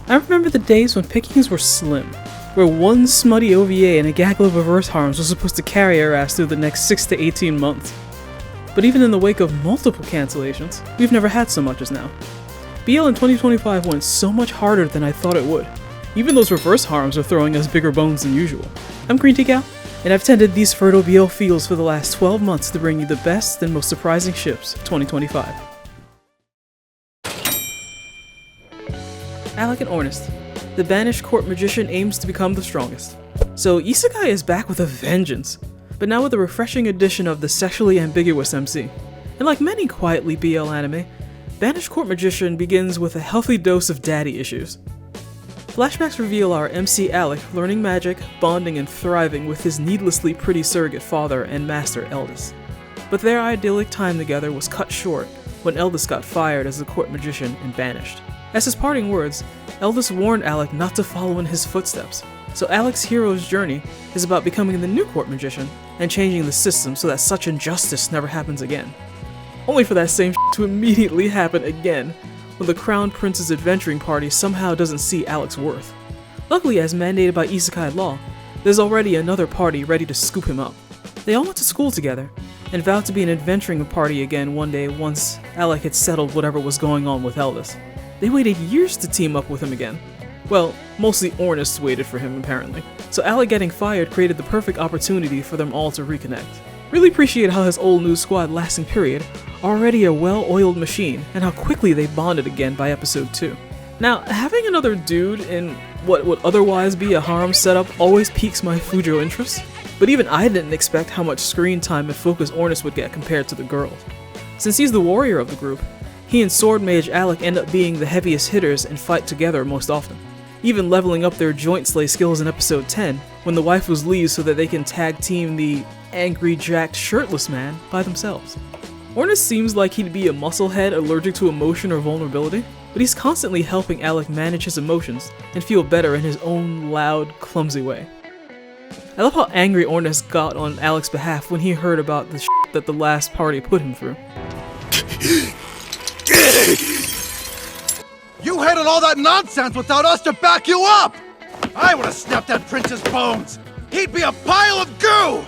I remember the days when pickings were slim, where one smutty OVA and a gaggle of reverse harms was supposed to carry our ass through the next 6 to 18 months. But even in the wake of multiple cancellations, we've never had so much as now. BL in 2025 went so much harder than I thought it would. Even those reverse harms are throwing us bigger bones than usual. I'm Green Tea Cow, and I've tended these fertile BL fields for the last 12 months to bring you the best and most surprising ships of 2025. Alec and Ornest. The banished court magician aims to become the strongest. So Isekai is back with a vengeance, but now with a refreshing addition of the sexually ambiguous MC. And like many quietly BL anime, Banished Court Magician begins with a healthy dose of daddy issues. Flashbacks reveal our MC Alec learning magic, bonding, and thriving with his needlessly pretty surrogate father and master Eldest. But their idyllic time together was cut short when Eldest got fired as the court magician and banished. As his parting words, Eldest warned Alec not to follow in his footsteps. So Alec's hero's journey is about becoming the new court magician and changing the system so that such injustice never happens again. Only for that same to immediately happen again when the Crown Prince's adventuring party somehow doesn't see Alec's worth. Luckily, as mandated by isekai law, there's already another party ready to scoop him up. They all went to school together and vowed to be an adventuring party again one day once Alec had settled whatever was going on with Eldest. They waited years to team up with him again. Well, mostly Ornest waited for him apparently. So Alec getting fired created the perfect opportunity for them all to reconnect. Really appreciate how his old new squad lasting period already a well-oiled machine and how quickly they bonded again by episode 2. Now, having another dude in what would otherwise be a harem setup always piques my Fujo interest, but even I didn't expect how much screen time and focus Ornest would get compared to the girls. Since he's the warrior of the group, he and Sword Mage Alec end up being the heaviest hitters and fight together most often, even leveling up their joint slay skills in episode 10 when the waifus leave so that they can tag team the angry jacked shirtless man by themselves. Ornest seems like he'd be a musclehead allergic to emotion or vulnerability, but he's constantly helping Alec manage his emotions and feel better in his own loud, clumsy way. I love how angry Ornest got on Alec's behalf when he heard about the shit that the last party put him through. You handled all that nonsense without us to back you up! I would have snapped that prince's bones! He'd be a pile of goo!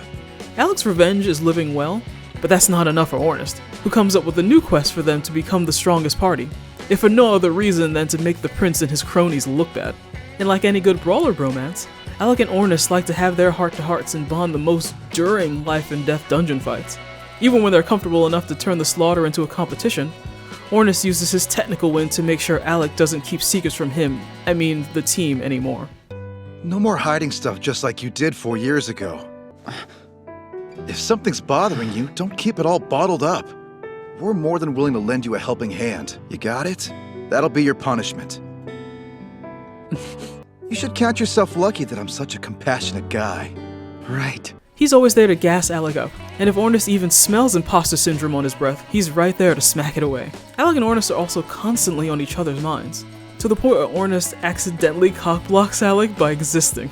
Alec's revenge is living well, but that's not enough for Ornest, who comes up with a new quest for them to become the strongest party, if for no other reason than to make the prince and his cronies look bad. And like any good brawler bromance, Alec and Ornest like to have their heart-to-hearts and bond the most during life and death dungeon fights. Even when they're comfortable enough to turn the slaughter into a competition, Ornest uses his technical win to make sure Alec doesn't keep secrets from him, the team, anymore. No more hiding stuff just like you did 4 years ago. If something's bothering you, don't keep it all bottled up. We're more than willing to lend you a helping hand. You got it? That'll be your punishment. You should count yourself lucky that I'm such a compassionate guy. Right. He's always there to gas Alec up, and if Ornest even smells imposter syndrome on his breath, he's right there to smack it away. Alec and Ornest are also constantly on each other's minds, to the point where Ornest accidentally cockblocks Alec by existing.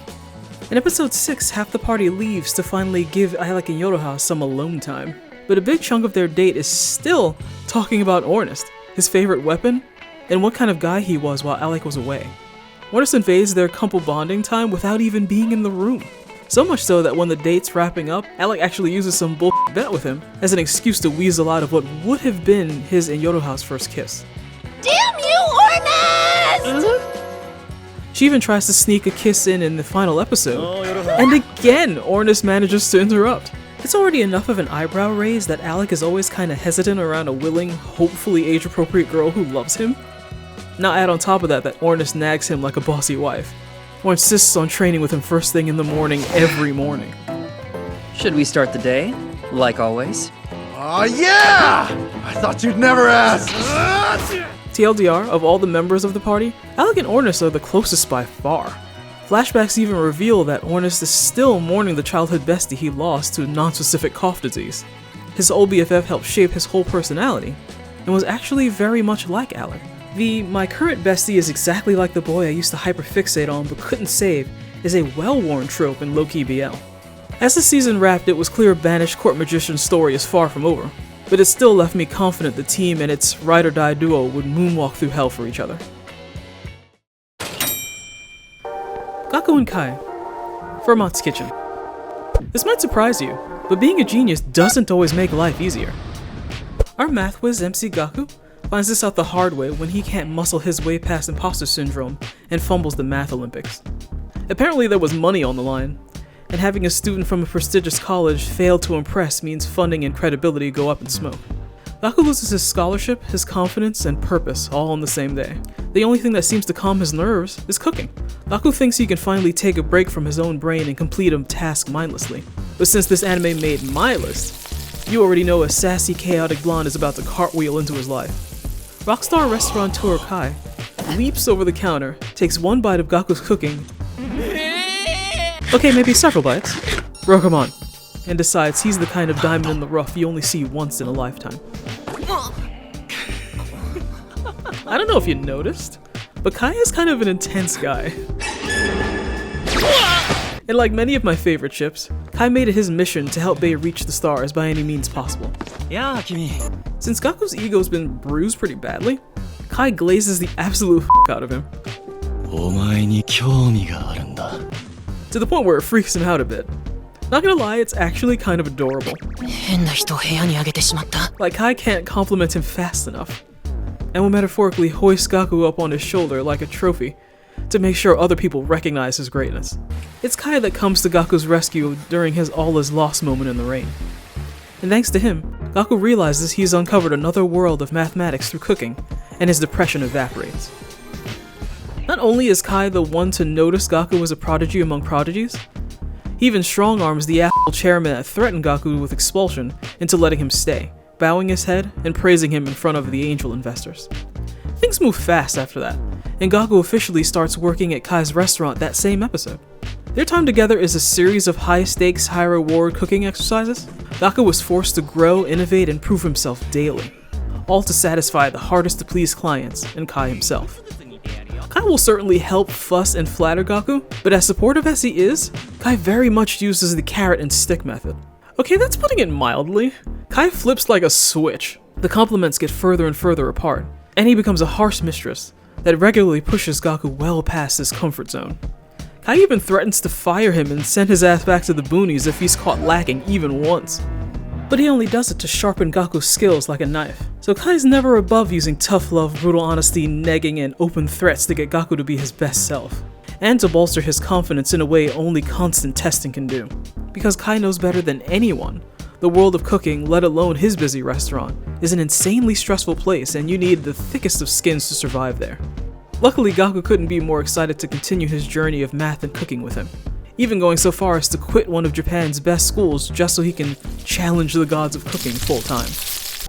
In episode 6, half the party leaves to finally give Alec and Yoroha some alone time, but a big chunk of their date is still talking about Ornest, his favorite weapon, and what kind of guy he was while Alec was away. Ornest invades their couple bonding time without even being in the room. So much so that when the date's wrapping up, Alec actually uses some bullshit bet with him as an excuse to weasel out of what would have been his and Yoroha's first kiss. Damn you, Ornest! She even tries to sneak a kiss in the final episode, and again, Ornest manages to interrupt. It's already enough of an eyebrow raise that Alec is always kinda hesitant around a willing, hopefully age-appropriate girl who loves him. Now add on top of that Ornest nags him like a bossy wife, or insists on training with him first thing in the morning every morning. Should we start the day, like always? Aw, yeah! I thought you'd never ask! TLDR, of all the members of the party, Alec and Ornest are the closest by far. Flashbacks even reveal that Ornest is still mourning the childhood bestie he lost to non-specific cough disease. His old BFF helped shape his whole personality, and was actually very much like Alec. My current bestie is exactly like the boy I used to hyperfixate on but couldn't save is a well-worn trope in low-key BL. As the season wrapped, it was clear Banished Court Magician's story is far from over, but it still left me confident the team and its ride-or-die duo would moonwalk through hell for each other. Gaku and Kai, Fermat's kitchen. This might surprise you, but being a genius doesn't always make life easier. Our math whiz MC Gaku finds this out the hard way when he can't muscle his way past imposter syndrome and fumbles the math Olympics. Apparently there was money on the line, and having a student from a prestigious college fail to impress means funding and credibility go up in smoke. Gaku loses his scholarship, his confidence, and purpose all on the same day. The only thing that seems to calm his nerves is cooking. Gaku thinks he can finally take a break from his own brain and complete a task mindlessly. But since this anime made my list, you already know a sassy, chaotic blonde is about to cartwheel into his life. Rockstar restaurateur Kai leaps over the counter, takes one bite of Gaku's cooking, okay, maybe several bites, Rokamon, and decides he's the kind of diamond in the rough you only see once in a lifetime. I don't know if you noticed, but Kai is kind of an intense guy. And like many of my favorite ships, Kai made it his mission to help Bei reach the stars by any means possible. Since Gaku's ego's been bruised pretty badly, Kai glazes the absolute out of him. To the point where it freaks him out a bit. Not gonna lie, it's actually kind of adorable. Like Kai can't compliment him fast enough, and will metaphorically hoist Gaku up on his shoulder like a trophy to make sure other people recognize his greatness. It's Kai that comes to Gaku's rescue during his all is lost moment in the rain. And thanks to him, Gaku realizes he's uncovered another world of mathematics through cooking, and his depression evaporates. Not only is Kai the one to notice Gaku as a prodigy among prodigies, he even strong-arms the asshole chairman that threatened Gaku with expulsion into letting him stay, bowing his head and praising him in front of the angel investors. Things move fast after that, and Gaku officially starts working at Kai's restaurant that same episode. Their time together is a series of high-stakes, high-reward cooking exercises. Gaku was forced to grow, innovate, and prove himself daily, all to satisfy the hardest-to-please clients and Kai himself. Kai will certainly help fuss and flatter Gaku, but as supportive as he is, Kai very much uses the carrot and stick method. Okay, that's putting it mildly. Kai flips like a switch. The compliments get further and further apart, and he becomes a harsh mistress that regularly pushes Gaku well past his comfort zone. Kai even threatens to fire him and send his ass back to the boonies if he's caught lacking even once. But he only does it to sharpen Gaku's skills like a knife. So Kai's never above using tough love, brutal honesty, negging, and open threats to get Gaku to be his best self, and to bolster his confidence in a way only constant testing can do. Because Kai knows better than anyone, the world of cooking, let alone his busy restaurant, is an insanely stressful place and you need the thickest of skins to survive there. Luckily, Gaku couldn't be more excited to continue his journey of math and cooking with him, even going so far as to quit one of Japan's best schools just so he can challenge the gods of cooking full time.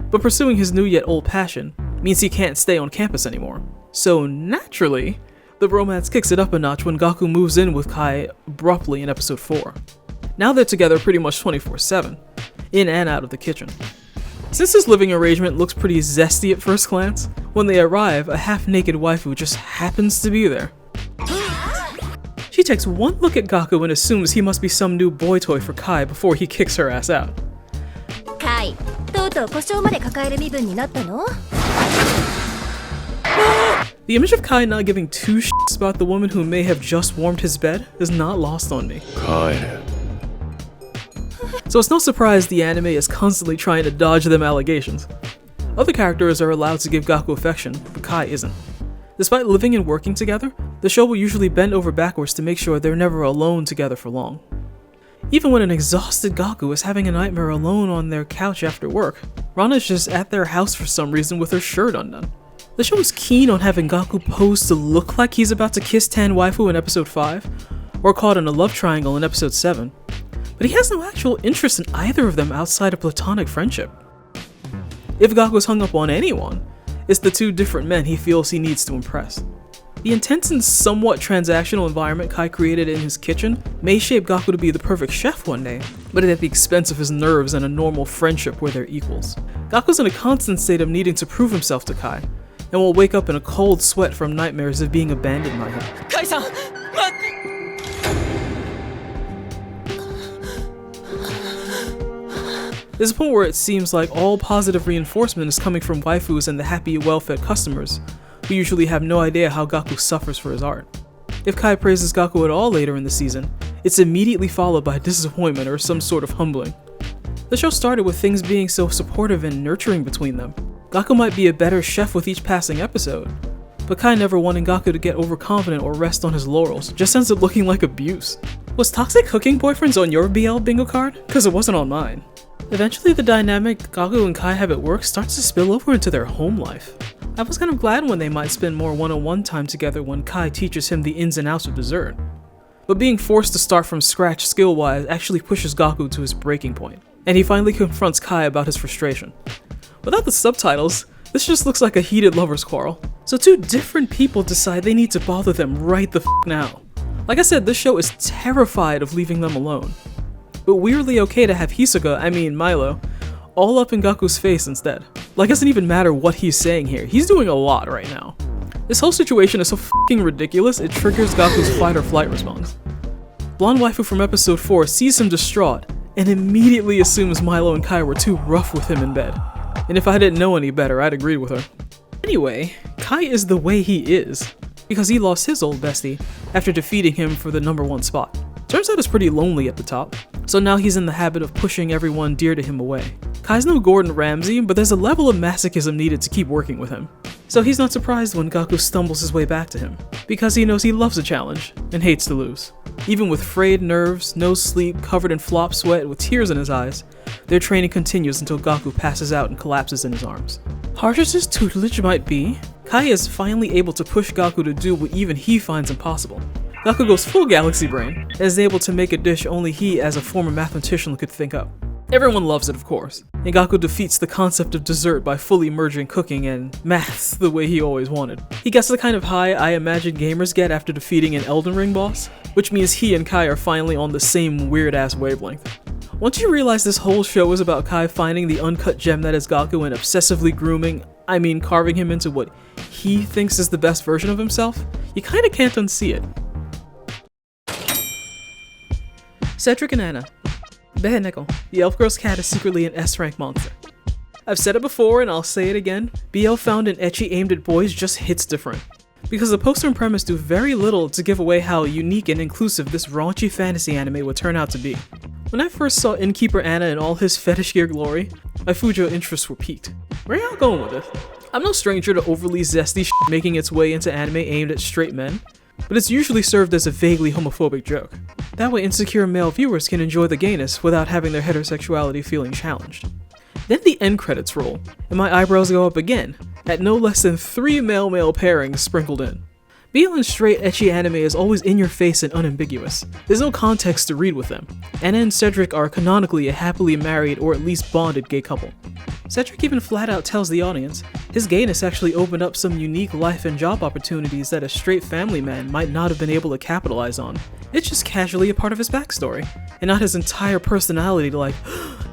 But pursuing his new yet old passion means he can't stay on campus anymore. So naturally, the romance kicks it up a notch when Gaku moves in with Kai abruptly in episode 4. Now they're together pretty much 24/7, in and out of the kitchen. Since this living arrangement looks pretty zesty at first glance, when they arrive, a half-naked waifu just happens to be there. She takes one look at Gaku and assumes he must be some new boy toy for Kai before he kicks her ass out. Kai, とうとう故障まで抱える身分になったの? The image of Kai not giving two shits about the woman who may have just warmed his bed is not lost on me. So it's no surprise the anime is constantly trying to dodge them allegations. Other characters are allowed to give Gaku affection, but Kai isn't. Despite living and working together, the show will usually bend over backwards to make sure they're never alone together for long. Even when an exhausted Gaku is having a nightmare alone on their couch after work, Rana's just at their house for some reason with her shirt undone. The show is keen on having Gaku pose to look like he's about to kiss Tan Waifu in episode 5, or caught in a love triangle in episode 7, but he has no actual interest in either of them outside of platonic friendship. If Gaku's hung up on anyone, it's the two different men he feels he needs to impress. The intense and somewhat transactional environment Kai created in his kitchen may shape Gaku to be the perfect chef one day, but at the expense of his nerves and a normal friendship where they're equals. Gaku's in a constant state of needing to prove himself to Kai, and will wake up in a cold sweat from nightmares of being abandoned by him. Kai-san! There's a point where it seems like all positive reinforcement is coming from waifus and the happy, well-fed customers, who usually have no idea how Gaku suffers for his art. If Kai praises Gaku at all later in the season, it's immediately followed by disappointment or some sort of humbling. The show started with things being so supportive and nurturing between them. Gaku might be a better chef with each passing episode, but Kai never wanting Gaku to get overconfident or rest on his laurels just ends up looking like abuse. Was toxic hooking boyfriends on your BL bingo card? Cause it wasn't on mine. Eventually the dynamic Gaku and Kai have at work starts to spill over into their home life. I was kind of glad when they might spend more one-on-one time together when Kai teaches him the ins and outs of dessert. But being forced to start from scratch skill-wise actually pushes Gaku to his breaking point, and he finally confronts Kai about his frustration. Without the subtitles, this just looks like a heated lover's quarrel. So two different people decide they need to bother them right the f now. Like I said, this show is terrified of leaving them alone, but weirdly okay to have Milo, all up in Gaku's face instead. Like, it doesn't even matter what he's saying here, he's doing a lot right now. This whole situation is so f***ing ridiculous, it triggers Gaku's fight or flight response. Blonde waifu from episode 4 sees him distraught, and immediately assumes Milo and Kai were too rough with him in bed. And if I didn't know any better, I'd agree with her. Anyway, Kai is the way he is, because he lost his old bestie after defeating him for the #1 spot. Turns out it's pretty lonely at the top, so now he's in the habit of pushing everyone dear to him away. Kai's no Gordon Ramsay, but there's a level of masochism needed to keep working with him. So he's not surprised when Gaku stumbles his way back to him, because he knows he loves a challenge and hates to lose. Even with frayed nerves, no sleep, covered in flop sweat, with tears in his eyes, their training continues until Gaku passes out and collapses in his arms. Harsh as his tutelage might be, Kai is finally able to push Gaku to do what even he finds impossible. Gaku goes full galaxy brain, and is able to make a dish only he as a former mathematician could think up. Everyone loves it, of course, and Gaku defeats the concept of dessert by fully merging cooking and maths the way he always wanted. He gets the kind of high I imagine gamers get after defeating an Elden Ring boss, which means he and Kai are finally on the same weird-ass wavelength. Once you realize this whole show is about Kai finding the uncut gem that is Gaku and obsessively carving him into what he thinks is the best version of himself, you kinda can't unsee it. Cedric and Anna. Nickel, the elf girl's cat is secretly an S-rank monster. I've said it before and I'll say it again, BL found an ecchi aimed at boys just hits different. Because the poster and premise do very little to give away how unique and inclusive this raunchy fantasy anime would turn out to be. When I first saw Innkeeper Anna in all his fetish gear glory, my Fujo interests were piqued. Where y'all going with this? I'm no stranger to overly zesty shit making its way into anime aimed at straight men, but it's usually served as a vaguely homophobic joke. That way insecure male viewers can enjoy the gayness without having their heterosexuality feeling challenged. Then the end credits roll, and my eyebrows go up again, at no less than 3 male-male pairings sprinkled in. BL in straight ecchi anime is always in your face and unambiguous. There's no context to read with them. Anna and Cedric are canonically a happily married or at least bonded gay couple. Cedric even flat out tells the audience his gayness actually opened up some unique life and job opportunities that a straight family man might not have been able to capitalize on. It's just casually a part of his backstory, and not his entire personality like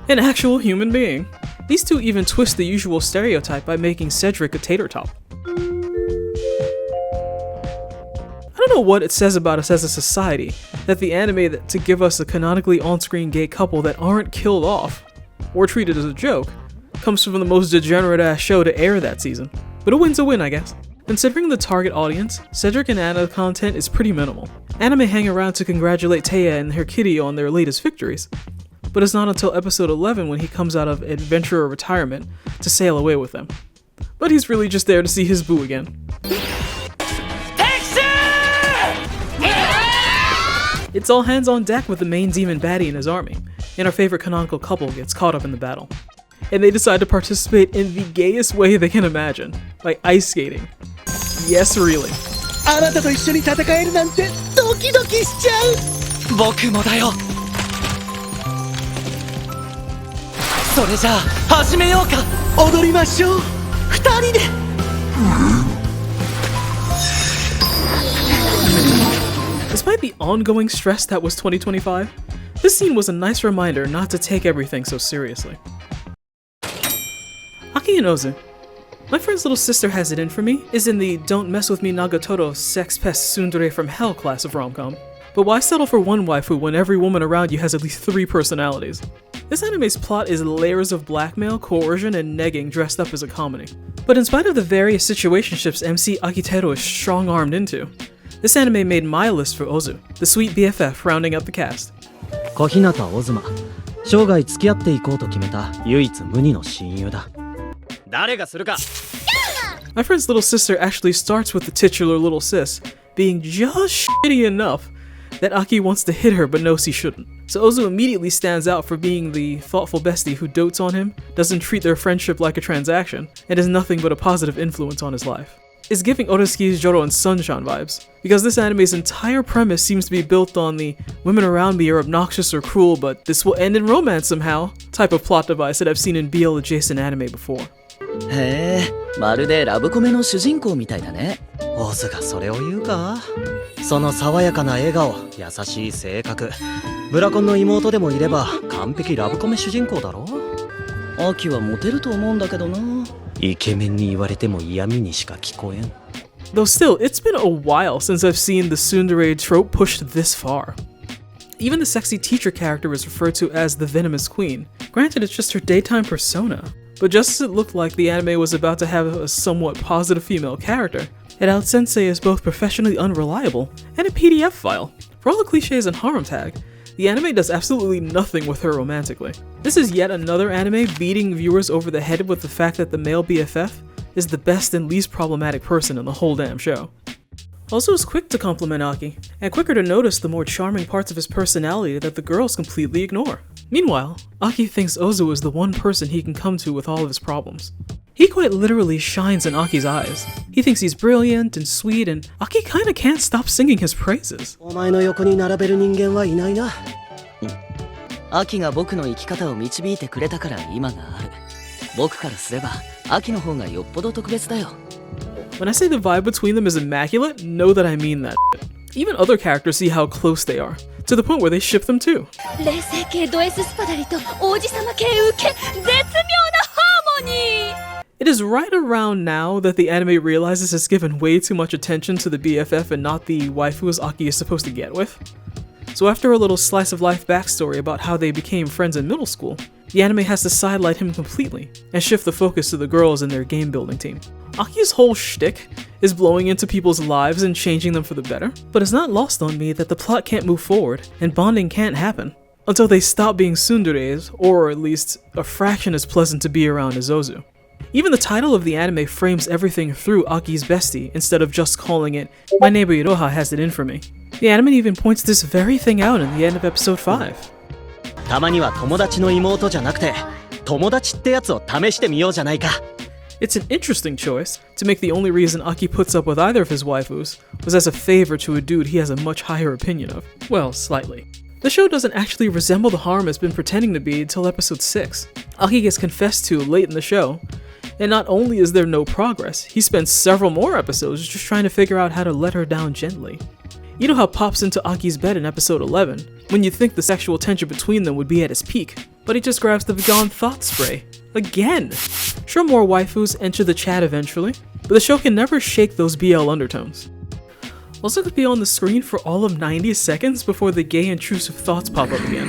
an actual human being. These two even twist the usual stereotype by making Cedric a tater top. I don't know what it says about us as a society that the anime to give us a canonically on-screen gay couple that aren't killed off or treated as a joke comes from the most degenerate ass show to air that season. But a win's a win, I guess. Considering the target audience, Cedric and Anna content is pretty minimal. Anna may hang around to congratulate Taya and her kitty on their latest victories, but it's not until episode 11 when he comes out of adventurer retirement to sail away with them. But he's really just there to see his boo again. It's all hands on deck with the main demon baddie and his army, and our favorite canonical couple gets caught up in the battle. And they decide to participate in the gayest way they can imagine, by ice skating. Yes, really. あなたと一緒に戦えるなんてドキドキしちゃう。僕もだよ。それじゃあ始めようか。踊りましょう。二人で。Despite the ongoing stress that was 2025, this scene was a nice reminder not to take everything so seriously. Aki and Ozu. My friend's little sister has it in for me is in the Don't Mess With Me Nagatoro Sex Pest Tsundere from Hell class of rom-com. But why settle for one waifu when every woman around you has at least 3 personalities? This anime's plot is layers of blackmail, coercion, and negging dressed up as a comedy. But in spite of the various situationships MC Akitero is strong-armed into, This anime made my list for Ozu, the sweet BFF rounding out the cast. 小日向オズマ、生涯付き合っていこうと決めた唯一無二の親友だ。誰がするか。My friend's little sister actually starts with the titular little sis being just shitty enough that Aki wants to hit her but knows he shouldn't. So Ozu immediately stands out for being the thoughtful bestie who dotes on him, doesn't treat their friendship like a transaction, and is nothing but a positive influence on his life. It's giving Oresuki's Joro and Sunshine vibes, because this anime's entire premise seems to be built on the women around me are obnoxious or cruel but this will end in romance somehow type of plot device that I've seen in BL adjacent anime before. へえ、まるでラブコメの主人公みたいだね。オズがそれを言うか。その爽やかな笑顔、優しい性格、ブラコンの妹でもいれば完璧ラブコメ主人公だろ。アキはモテると思うんだけどな。イケメンに言われても嫌味にしか聞こえん。Though still, it's been a while since I've seen the tsundere trope pushed this far. Even the sexy teacher character is referred to as the Venomous Queen. Granted, it's just her daytime persona, but just as it looked like the anime was about to have a somewhat positive female character, it out Sensei is both professionally unreliable and a PDF file. For all the cliches and harem tag, the anime does absolutely nothing with her romantically. This is yet another anime beating viewers over the head with the fact that the male BFF is the best and least problematic person in the whole damn show. Also is quick to compliment Aki, and quicker to notice the more charming parts of his personality that the girls completely ignore. Meanwhile, Aki thinks Ozu is the one person he can come to with all of his problems. He quite literally shines in Aki's eyes. He thinks he's brilliant and sweet, and Aki kinda can't stop singing his praises. お前の横に並べる人間はいないな。アキが僕の生き方を導いてくれたから今がある。僕からすれば、アキの方がよっぽど特別だよ。When I say the vibe between them is immaculate, know that I mean that shit. Even other characters see how close they are, to the point where they ship them too. 冷静系ド S スパダリと王子様系受け絶妙なハーモニー。 It is right around now that the anime realizes it's given way too much attention to the BFF and not the waifus Aki is supposed to get with. So after a little slice of life backstory about how they became friends in middle school, the anime has to sidelight him completely and shift the focus to the girls and their game building team. Aki's whole shtick is blowing into people's lives and changing them for the better, but it's not lost on me that the plot can't move forward and bonding can't happen until they stop being tsunderes, or at least a fraction as pleasant to be around as Ozu. Even the title of the anime frames everything through Aki's bestie instead of just calling it, "My neighbor Iroha has it in for me." The anime even points this very thing out in the end of episode 5. たまには友達の妹じゃなくて、友達ってやつを試してみようじゃないか。It's an interesting choice to make the only reason Aki puts up with either of his waifus was as a favor to a dude he has a much higher opinion of. Well, slightly. The show doesn't actually resemble the harem it's been pretending to be until episode 6. Aki gets confessed to late in the show, and not only is there no progress, he spends several more episodes just trying to figure out how to let her down gently. Iroha pops into Aki's bed in episode 11, when you'd think the sexual tension between them would be at its peak, but he just grabs the Begone Thought spray. Again! Sure, more waifus enter the chat eventually, but the show can never shake those BL undertones. Also could be on the screen for all of 90 seconds before the gay intrusive thoughts pop up again.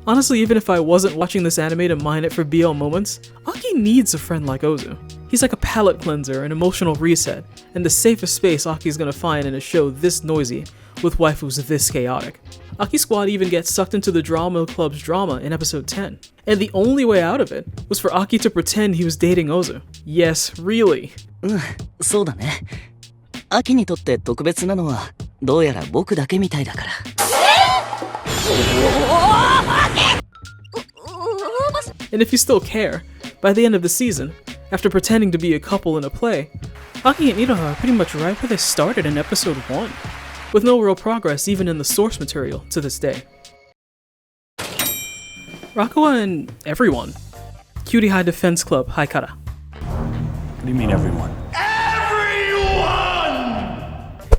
Honestly, even if I wasn't watching this anime to mine it for BL moments, Aki needs a friend like Ozu. He's like a palate cleanser, an emotional reset, and the safest space Aki's gonna find in a show this noisy, with waifus this chaotic. Aki Squad even gets sucked into the drama club's drama in episode 10, and the only way out of it was for Aki to pretend he was dating Ozu. Yes, really. そうだね。アキにとって特別なのはどうやら僕だけみたいだから。And if you still care, by the end of the season, after pretending to be a couple in a play, Aki and Iroha are pretty much right where they started in episode 1, with no real progress even in the source material to this day. Rakawa and everyone. Cutie High Defense Club Haikara. What do you mean everyone?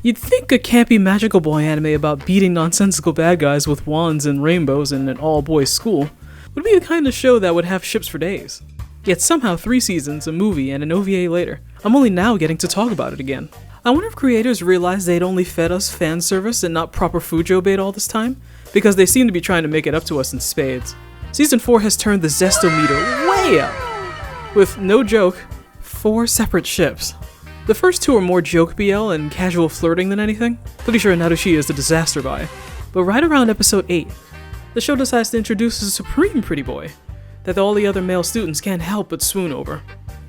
You'd think a campy magical boy anime about beating nonsensical bad guys with wands and rainbows in an all-boys school would be the kind of show that would have ships for days. Yet somehow 3 seasons, a movie, and an OVA later, I'm only now getting to talk about it again. I wonder if creators realized they'd only fed us fan service and not proper Fujo bait all this time, because they seem to be trying to make it up to us in spades. Season 4 has turned the zestometer way up, with, no joke, 4 separate ships. The first 2 are more joke BL and casual flirting than anything. Pretty sure Narushi is the disaster by. But right around episode 8, the show decides to introduce a supreme pretty boy that all the other male students can't help but swoon over.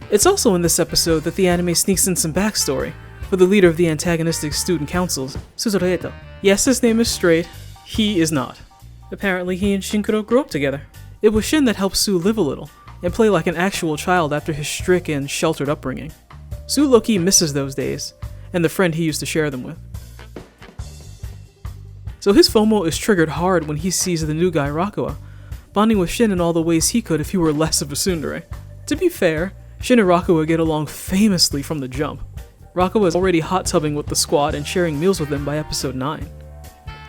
It's also in this episode that the anime sneaks in some backstory for the leader of the antagonistic student councils, Suzureto. Yes, his name is straight, he is not. Apparently he and Shinkuro grew up together. It was Shin that helped Su live a little and play like an actual child after his strict and sheltered upbringing. Su low-key misses those days and the friend he used to share them with. So his FOMO is triggered hard when he sees the new guy Rakuwa bonding with Shin in all the ways he could if he were less of a tsundere. To be fair, Shin and Rakuwa get along famously from the jump. Rakuwa is already hot tubbing with the squad and sharing meals with them by episode 9.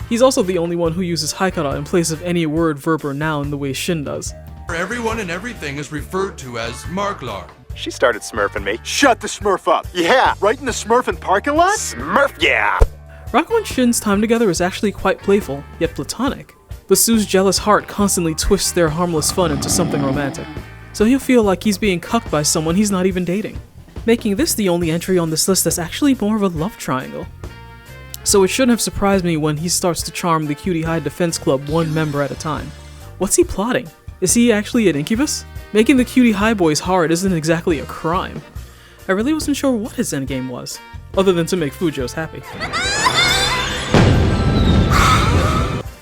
He's also the only one who uses haikara in place of any word, verb, or noun the way Shin does. Everyone and everything is referred to as Marklar. She started smurfing me. Shut the smurf up. Yeah, right in the smurfing parking lot? Smurf, yeah. Rakuwa and Shin's time together is actually quite playful, yet platonic. But Su's jealous heart constantly twists their harmless fun into something romantic. So he'll feel like he's being cucked by someone he's not even dating, making this the only entry on this list that's actually more of a love triangle. So it shouldn't have surprised me when he starts to charm the Cutie High Defense Club one member at a time. What's he plotting? Is he actually an incubus? Making the Cutie High boys hard isn't exactly a crime. I really wasn't sure what his endgame was, other than to make Fujos happy.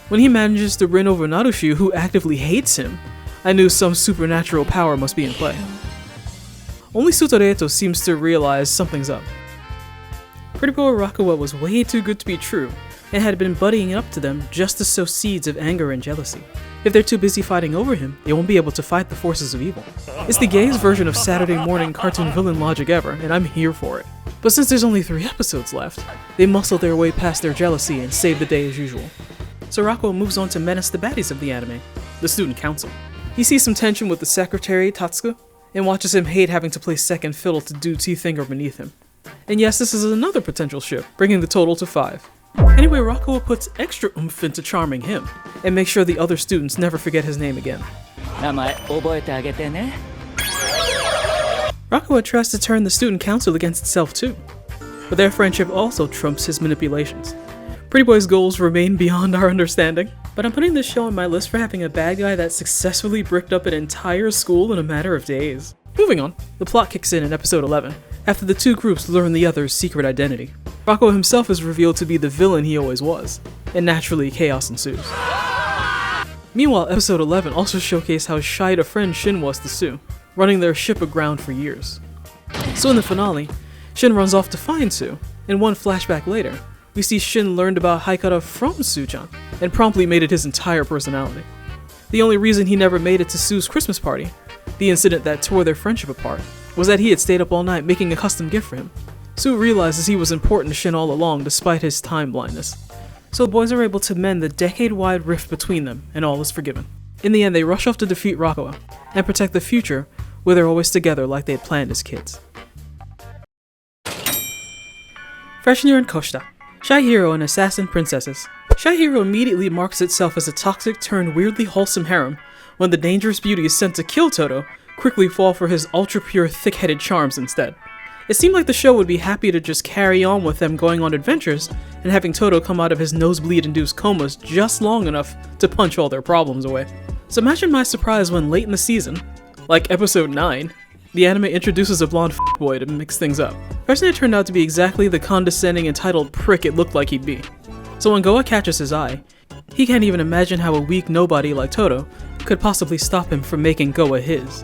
When he manages to win over Narushi, who actively hates him, I knew some supernatural power must be in play. Only Sutoreto seems to realize something's up. Pretty boy Rakuwa was way too good to be true, and had been buddying up to them just to sow seeds of anger and jealousy. If they're too busy fighting over him, they won't be able to fight the forces of evil. It's the gayest version of Saturday morning cartoon villain logic ever, and I'm here for it. But since there's only 3 episodes left, they muscle their way past their jealousy and save the day as usual. So Rakuwa moves on to menace the baddies of the anime, the student council. He sees some tension with the secretary, Tatsuka, and watches him hate having to play second fiddle to dudes he think are beneath him. And yes, this is another potential ship, bringing the total to 5. Anyway, Rakuwa puts extra oomph into charming him, and makes sure the other students never forget his name again. Rakuwa tries to turn the student council against itself too, but their friendship also trumps his manipulations. Pretty Boy's goals remain beyond our understanding, but I'm putting this show on my list for having a bad guy that successfully bricked up an entire school in a matter of days. Moving on, the plot kicks in episode 11, after the 2 groups learn the other's secret identity. Rakuwa himself is revealed to be the villain he always was, and naturally chaos ensues. Meanwhile, episode 11 also showcased how shy a friend Shin was to Su, running their ship aground for years. So in the finale, Shin runs off to find Su, and one flashback later, we see Shin learned about haikara from Su-chan, and promptly made it his entire personality. The only reason he never made it to Su's Christmas party, the incident that tore their friendship apart, was that he had stayed up all night making a custom gift for him. Su realizes he was important to Shin all along despite his time blindness. So the boys are able to mend the decade-wide rift between them, and all is forgiven. In the end, they rush off to defeat Rakuwa, and protect the future where they're always together like they had planned as kids. Freshman year in Koshita. Shy Hero and Assassin Princesses. Shy Hero immediately marks itself as a toxic turned weirdly wholesome harem when the dangerous beauty is sent to kill Toto quickly fall for his ultra-pure thick-headed charms instead. It seemed like the show would be happy to just carry on with them going on adventures and having Toto come out of his nosebleed-induced comas just long enough to punch all their problems away. So imagine my surprise when late in the season, like episode 9, the anime introduces a blonde boy to mix things up. Personally, it turned out to be exactly the condescending, entitled prick it looked like he'd be. So when Goa catches his eye, he can't even imagine how a weak nobody like Toto could possibly stop him from making Goa his.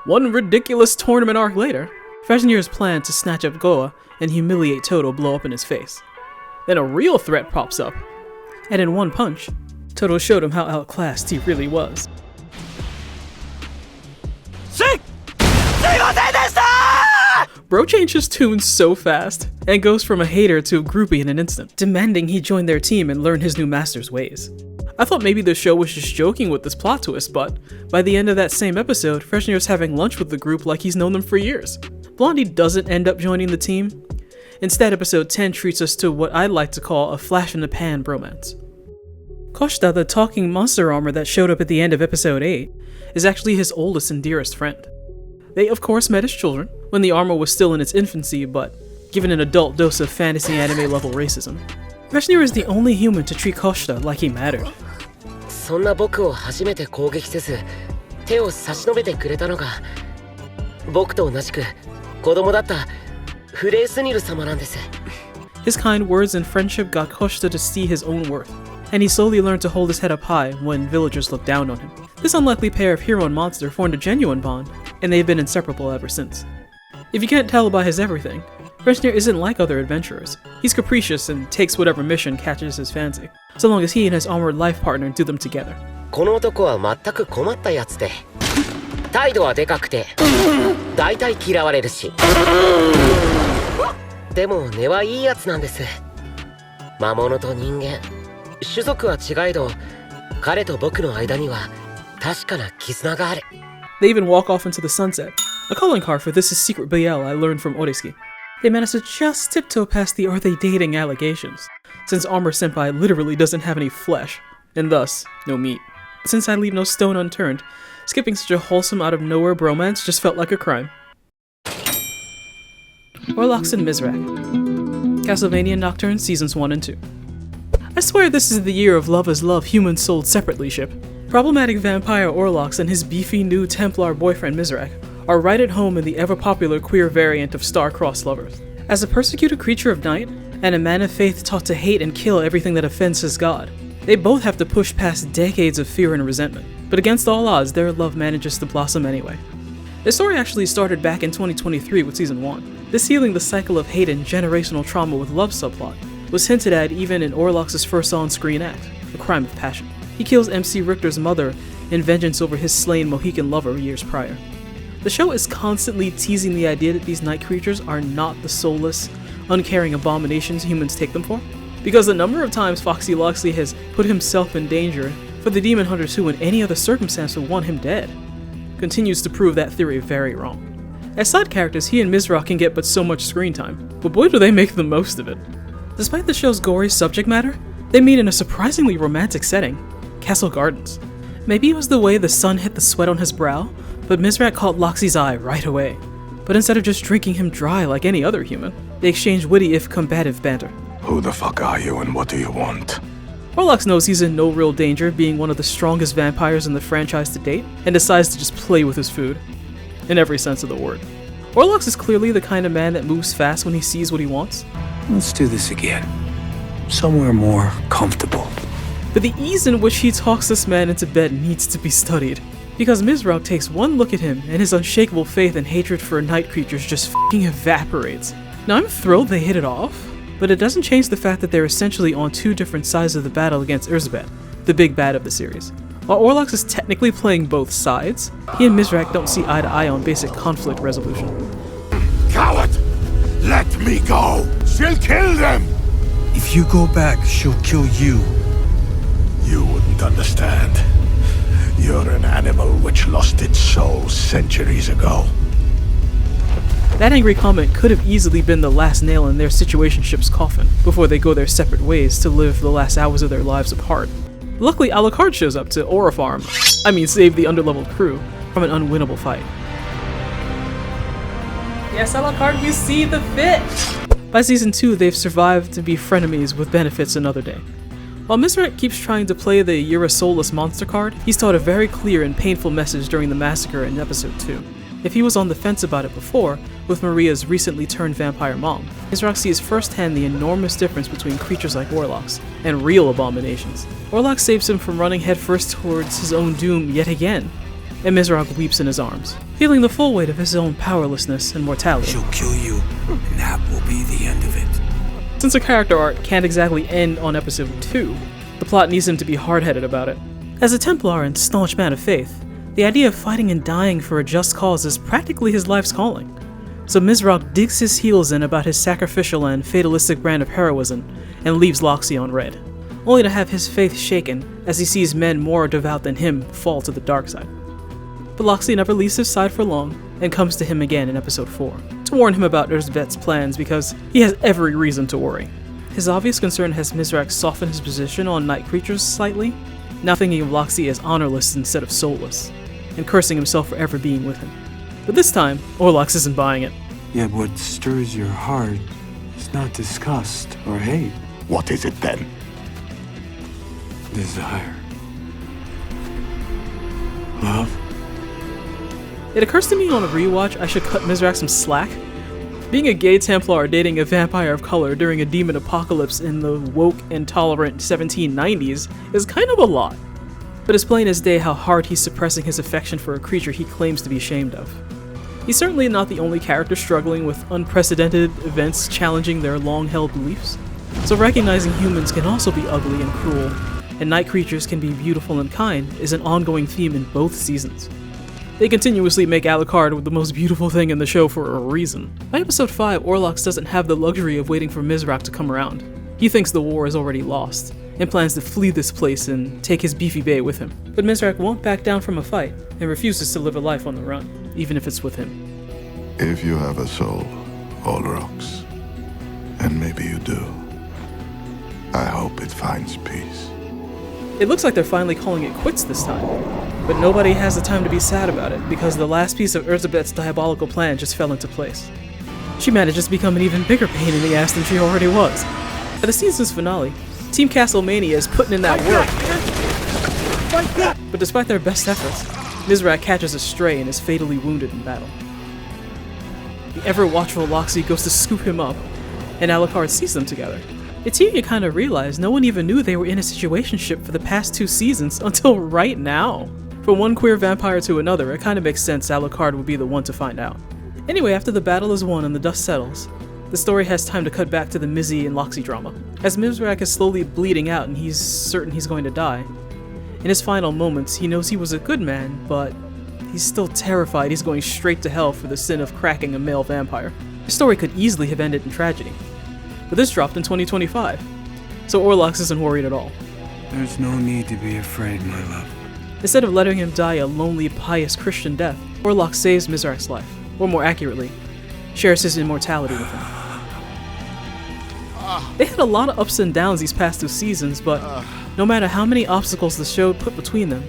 One ridiculous tournament arc later, freshman year's plan to snatch up Goa and humiliate Toto blow up in his face. Then a real threat pops up, and in one punch, Toto showed him how outclassed he really was. Bro changes tune so fast, and goes from a hater to a groupie in an instant, demanding he join their team and learn his new master's ways. I thought maybe the show was just joking with this plot twist, but by the end of that same episode, Freshman Year's having lunch with the group like he's known them for years. Blondie doesn't end up joining the team. Instead, episode 10 treats us to what I'd like to call a flash-in-the-pan bromance. Koshta, the talking monster armor that showed up at the end of episode 8, is actually his oldest and dearest friend. They of course met as children, when the armor was still in its infancy, but given an adult dose of fantasy anime level racism. Vesnir is the only human to treat Koshta like he mattered. そんな僕を初めて攻撃せず手を差し伸べてくれたのが僕と同じく子供だったフレースニル様なんです。 His kind words and friendship got Koshta to see his own worth, and he slowly learned to hold his head up high when villagers looked down on him. This unlikely pair of hero and monster formed a genuine bond, and they've been inseparable ever since. If you can't tell by his everything, Vesnir isn't like other adventurers. He's capricious and takes whatever mission catches his fancy, so long as he and his armored life partner do them together. この男は全く困ったやつで態度はでかくて大体嫌われるしでも根はいいやつなんです。魔物と人間種族は違えど彼と僕の間には確かな絆がある。 They even walk off into the sunset, a calling card for this is secret BL I learned from Oresuki. They managed to just tiptoe past the are they dating allegations, since Armor Senpai literally doesn't have any flesh, and thus, no meat. Since I leave no stone unturned, skipping such a wholesome out-of-nowhere bromance just felt like a crime. Orlox and Mizrak. Castlevania Nocturne Seasons 1 and 2. I swear this is the year of Love is Love Humans Sold Separately ship. Problematic vampire Orlox and his beefy new Templar boyfriend Mizrak are right at home in the ever-popular queer variant of star-crossed lovers. As a persecuted creature of night, and a man of faith taught to hate and kill everything that offends his god, they both have to push past decades of fear and resentment, but against all odds, their love manages to blossom anyway. The story actually started back in 2023 with Season 1. This healing the cycle of hate and generational trauma with love subplot was hinted at even in Orlox's first on-screen act, A Crime of Passion. He kills MC Richter's mother in vengeance over his slain Mohican lover years prior. The show is constantly teasing the idea that these night creatures are not the soulless, uncaring abominations humans take them for, because the number of times Foxy Loxley has put himself in danger for the demon hunters who in any other circumstance would want him dead continues to prove that theory very wrong. As side characters, he and Mizra can get but so much screen time, but boy do they make the most of it. Despite the show's gory subject matter, they meet in a surprisingly romantic setting, Castle Gardens. Maybe it was the way the sun hit the sweat on his brow, but Mizrak caught Loxley's eye right away. But instead of just drinking him dry like any other human, they exchange witty if combative banter. Who the fuck are you and what do you want? Orlox knows he's in no real danger being one of the strongest vampires in the franchise to date, and decides to just play with his food. In every sense of the word. Orlox is clearly the kind of man that moves fast when he sees what he wants. Let's do this again. Somewhere more comfortable. But the ease in which he talks this man into bed needs to be studied. Because Mizraq takes one look at him and his unshakable faith and hatred for night creatures just f***ing evaporates. Now I'm thrilled they hit it off, but it doesn't change the fact that they're essentially on two different sides of the battle against Erzsebet, the big bad of the series. While Orlox is technically playing both sides, he and Mizraq don't see eye to eye on basic conflict resolution. Coward! Let me go! She'll kill them! If you go back, she'll kill you. You wouldn't understand. You're an animal which lost its soul centuries ago. That angry comment could have easily been the last nail in their situationship's coffin before they go their separate ways to live the last hours of their lives apart. Luckily, Alucard shows up to save the underleveled crew from an unwinnable fight. Yes, Alucard, you see the fit! By season 2, they've survived to be frenemies with benefits another day. While Mizraq keeps trying to play the "You're a soulless monster" card, he's taught a very clear and painful message during the massacre in episode 2. If he was on the fence about it before, with Maria's recently turned vampire mom, Mizraq sees firsthand the enormous difference between creatures like Orlox and real abominations. Orlox saves him from running headfirst towards his own doom yet again, and Mizraq weeps in his arms, feeling the full weight of his own powerlessness and mortality. She'll kill you, and that will be the end of it. Since a character arc can't exactly end on episode 2, the plot needs him to be hard-headed about it. As a Templar and staunch man of faith, the idea of fighting and dying for a just cause is practically his life's calling. So Mizraq digs his heels in about his sacrificial and fatalistic brand of heroism and leaves Loxley on red, only to have his faith shaken as he sees men more devout than him fall to the dark side. But Loxley never leaves his side for long and comes to him again in episode 4 to warn him about Erzsebet's plans because he has every reason to worry. His obvious concern has Mizrak soften his position on night creatures slightly, now thinking of Loxi as honorless instead of soulless, and cursing himself for ever being with him. But this time, Orlox isn't buying it. Yet what stirs your heart is not disgust or hate. What is it then? Desire. Love? It occurs to me on a rewatch I should cut Mizrak some slack. Being a gay Templar dating a vampire of color during a demon apocalypse in the woke and tolerant 1790s is kind of a lot. But it's plain as day how hard he's suppressing his affection for a creature he claims to be ashamed of. He's certainly not the only character struggling with unprecedented events challenging their long-held beliefs. So recognizing humans can also be ugly and cruel, and night creatures can be beautiful and kind is an ongoing theme in both seasons. They continuously make Alucard the most beautiful thing in the show for a reason. By episode 5, Orlox doesn't have the luxury of waiting for Mizrak to come around. He thinks the war is already lost, and plans to flee this place and take his beefy bae with him. But Mizrak won't back down from a fight, and refuses to live a life on the run, even if it's with him. If you have a soul, Olrox, and maybe you do, I hope it finds peace. It looks like they're finally calling it quits this time, but nobody has the time to be sad about it because the last piece of Erzsébet's diabolical plan just fell into place. She manages to become an even bigger pain in the ass than she already was. At the season's finale, Team Castlemania is putting in that work. But despite their best efforts, Mizrak catches a stray and is fatally wounded in battle. The ever-watchful Loxi goes to scoop him up, and Alucard sees them together. It's here you kind of realize no one even knew they were in a situationship for the past 2 seasons until right now. From one queer vampire to another, it kind of makes sense Alucard would be the one to find out. Anyway, after the battle is won and the dust settles, the story has time to cut back to the Mizzy and Loxi drama. As Mizrak is slowly bleeding out and he's certain he's going to die, in his final moments he knows he was a good man, but he's still terrified he's going straight to hell for the sin of cracking a male vampire. The story could easily have ended in tragedy. But this dropped in 2025, so Orlox isn't worried at all. There's no need to be afraid, my love. Instead of letting him die a lonely, pious Christian death, Orlox saves Mizrak's life, or more accurately, shares his immortality with him. They had a lot of ups and downs these past 2 seasons, but no matter how many obstacles the show put between them,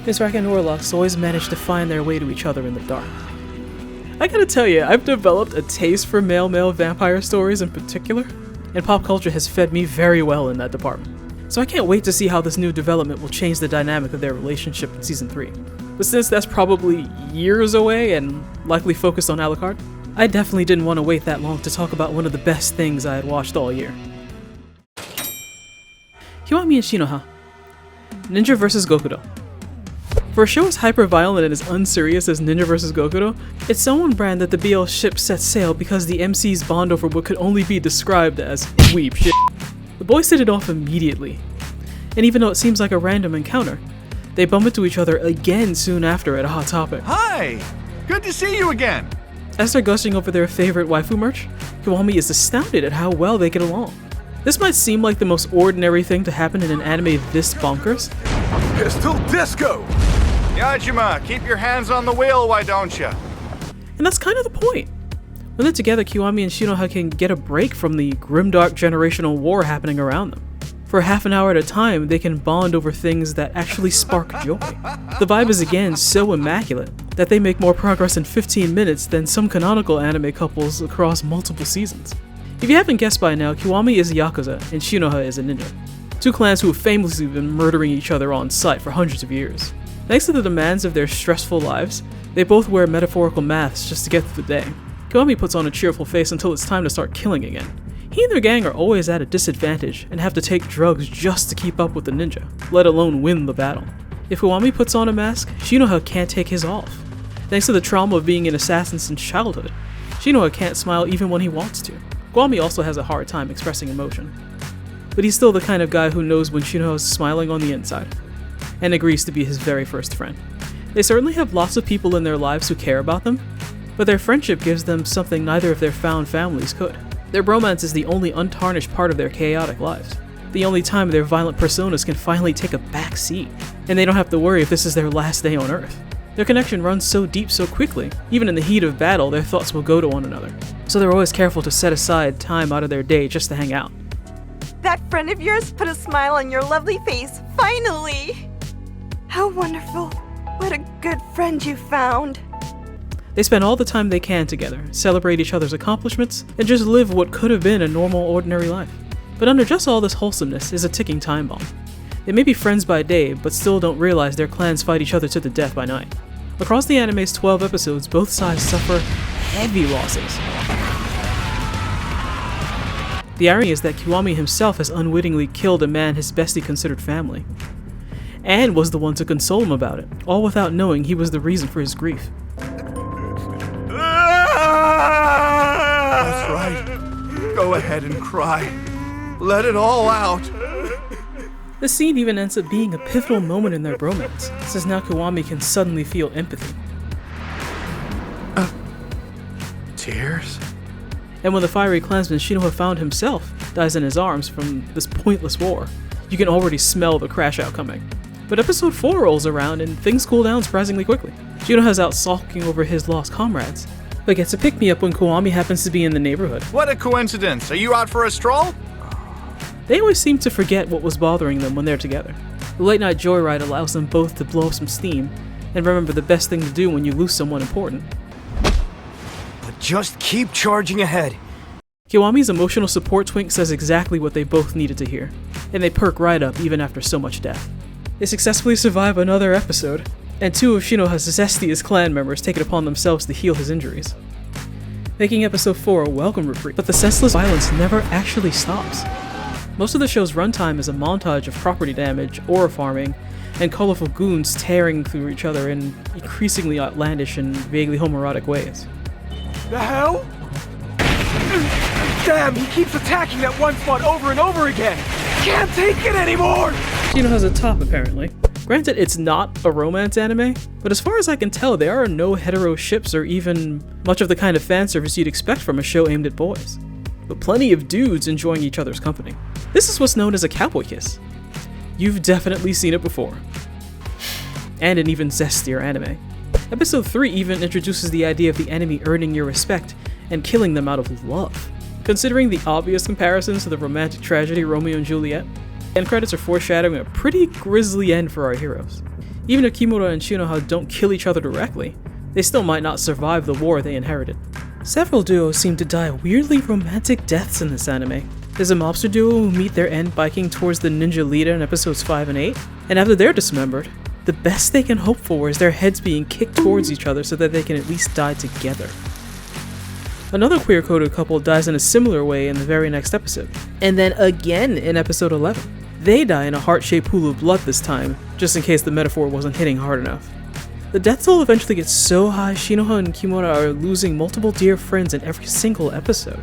Mizrak and Orlox always managed to find their way to each other in the dark. I gotta tell you, I've developed a taste for male vampire stories in particular, and pop culture has fed me very well in that department. So I can't wait to see how this new development will change the dynamic of their relationship in Season 3. But since that's probably years away and likely focused on Alucard, I definitely didn't want to wait that long to talk about one of the best things I had watched all year. Kiwami and Shinoha. Ninja vs. Gokudo. For a show as hyper-violent and as unserious as Ninja vs. Gokudo, it's so on brand that the BL ship set sail because the MCs bond over what could only be described as weep shit. The boys hit it off immediately, and even though it seems like a random encounter, they bump into each other again soon after at a Hot Topic. Hi! Good to see you again! As they're gushing over their favorite waifu merch, Kiwami is astounded at how well they get along. This might seem like the most ordinary thing to happen in an anime this bonkers. Pistol disco! Yajima, keep your hands on the wheel, why don't you? And that's kind of the point. When they're together, Kiwami and Shinoha can get a break from the grimdark generational war happening around them. For half an hour at a time, they can bond over things that actually spark joy. The vibe is again so immaculate that they make more progress in 15 minutes than some canonical anime couples across multiple seasons. If you haven't guessed by now, Kiwami is a Yakuza and Shinoha is a ninja. 2 clans who have famously been murdering each other on sight for hundreds of years. Thanks to the demands of their stressful lives, they both wear metaphorical masks just to get through the day. Kiwami puts on a cheerful face until it's time to start killing again. He and their gang are always at a disadvantage and have to take drugs just to keep up with the ninja, let alone win the battle. If Kiwami puts on a mask, Shinoha can't take his off. Thanks to the trauma of being an assassin since childhood, Shinoha can't smile even when he wants to. Kiwami also has a hard time expressing emotion. But he's still the kind of guy who knows when Shinoha is smiling on the inside, and agrees to be his very first friend. They certainly have lots of people in their lives who care about them, but their friendship gives them something neither of their found families could. Their bromance is the only untarnished part of their chaotic lives, the only time their violent personas can finally take a back seat, and they don't have to worry if this is their last day on Earth. Their connection runs so deep so quickly, even in the heat of battle their thoughts will go to one another, so they're always careful to set aside time out of their day just to hang out. That friend of yours put a smile on your lovely face, finally! How wonderful. What a good friend you found. They spend all the time they can together, celebrate each other's accomplishments, and just live what could have been a normal, ordinary life. But under just all this wholesomeness is a ticking time bomb. They may be friends by day, but still don't realize their clans fight each other to the death by night. Across the anime's 12 episodes, both sides suffer heavy losses. The irony is that Kiwami himself has unwittingly killed a man his bestie considered family, and was the one to console him about it, all without knowing he was the reason for his grief. That's right. Go ahead and cry. Let it all out. This scene even ends up being a pivotal moment in their bromance, since now Kiwami can suddenly feel empathy. Tears? And when the fiery clansman Shinoha found himself dies in his arms from this pointless war, you can already smell the crash out coming. But episode 4 rolls around and things cool down surprisingly quickly. Shinoha's out sulking over his lost comrades, but gets a pick-me-up when Kiwami happens to be in the neighborhood. What a coincidence. Are you out for a stroll? They always seem to forget what was bothering them when they're together. The late-night joyride allows them both to blow some steam and remember the best thing to do when you lose someone important. But just keep charging ahead. Kiwami's emotional support twink says exactly what they both needed to hear, and they perk right up even after so much death. They successfully survive another episode, and 2 of Shinoha's zestiest clan members take it upon themselves to heal his injuries, making episode 4 a welcome reprieve. But the senseless violence never actually stops. Most of the show's runtime is a montage of property damage, ore farming, and colorful goons tearing through each other in increasingly outlandish and vaguely homoerotic ways. The hell? Damn, he keeps attacking that one spot over and over again! Can't take it anymore! Shinoha's a top, apparently. Granted, it's not a romance anime, but as far as I can tell, there are no hetero ships or even much of the kind of fan service you'd expect from a show aimed at boys. But plenty of dudes enjoying each other's company. This is what's known as a cowboy kiss. You've definitely seen it before. And an even zestier anime. Episode 3 even introduces the idea of the enemy earning your respect and killing them out of love. Considering the obvious comparisons to the romantic tragedy Romeo and Juliet, end credits are foreshadowing a pretty grisly end for our heroes. Even if Kimura and Shinoha don't kill each other directly, they still might not survive the war they inherited. Several duos seem to die weirdly romantic deaths in this anime. There's a mobster duo who meet their end biking towards the ninja leader in episodes 5 and 8, and after they're dismembered, the best they can hope for is their heads being kicked towards each other so that they can at least die together. Another queer-coded couple dies in a similar way in the very next episode, and then again in episode 11. They die in a heart-shaped pool of blood this time, just in case the metaphor wasn't hitting hard enough. The death toll eventually gets so high Shinoha and Kimura are losing multiple dear friends in every single episode.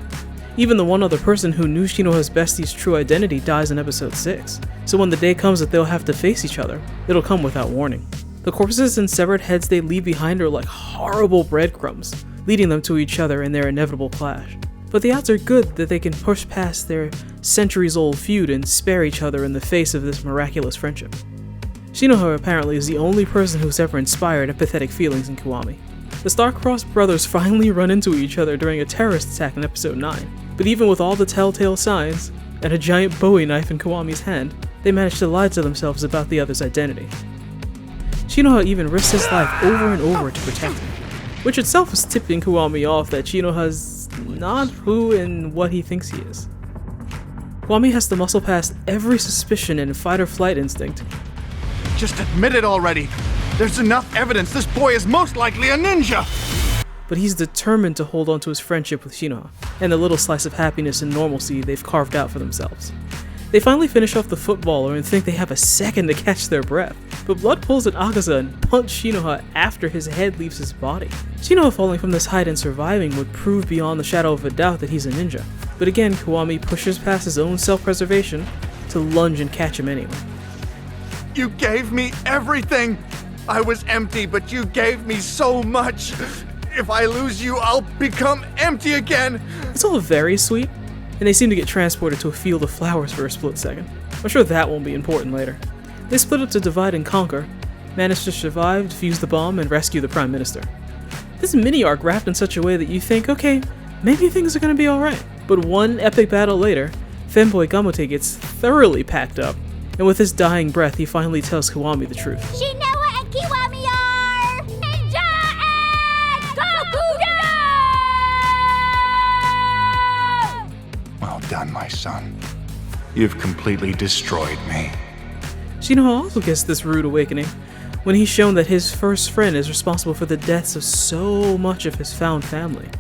Even the one other person who knew Shinoha's bestie's true identity dies in episode 6, so when the day comes that they'll have to face each other, it'll come without warning. The corpses and severed heads they leave behind are like horrible breadcrumbs, leading them to each other in their inevitable clash. But the odds are good that they can push past their centuries-old feud and spare each other in the face of this miraculous friendship. Shinoha apparently is the only person who's ever inspired empathetic feelings in Kiwami. The star-crossed brothers finally run into each other during a terrorist attack in episode 9, but even with all the telltale signs, and a giant Bowie knife in Kiwami's hand, they manage to lie to themselves about the other's identity. Shinoha even risks his life over and over to protect him, which itself is tipping Kiwami off that Shinoha's not who and what he thinks he is. Kiwami has to muscle past every suspicion and fight-or-flight instinct. Just admit it already. There's enough evidence this boy is most likely a ninja! But he's determined to hold on to his friendship with Shinoha, and the little slice of happiness and normalcy they've carved out for themselves. They finally finish off the footballer and think they have a second to catch their breath, but Blood pulls an Akaza and punches Shinoha after his head leaves his body. Shinoha falling from this height and surviving would prove beyond the shadow of a doubt that he's a ninja, but again Kiwami pushes past his own self-preservation to lunge and catch him anyway. You gave me everything! I was empty, but you gave me so much! If I lose you, I'll become empty again! It's all very sweet, and they seem to get transported to a field of flowers for a split second. I'm sure that won't be important later. They split up to divide and conquer, manage to survive, defuse the bomb, and rescue the Prime Minister. This mini-arc wrapped in such a way that you think, okay, maybe things are gonna be alright. But one epic battle later, Fanboy Gamote gets thoroughly packed up, and with his dying breath, he finally tells Kiwami the truth. Shinoa and Kiwami are Ninja and Gokudo! Well done, my son. You've completely destroyed me. Shinoa also gets this rude awakening when he's shown that his first friend is responsible for the deaths of so much of his found family.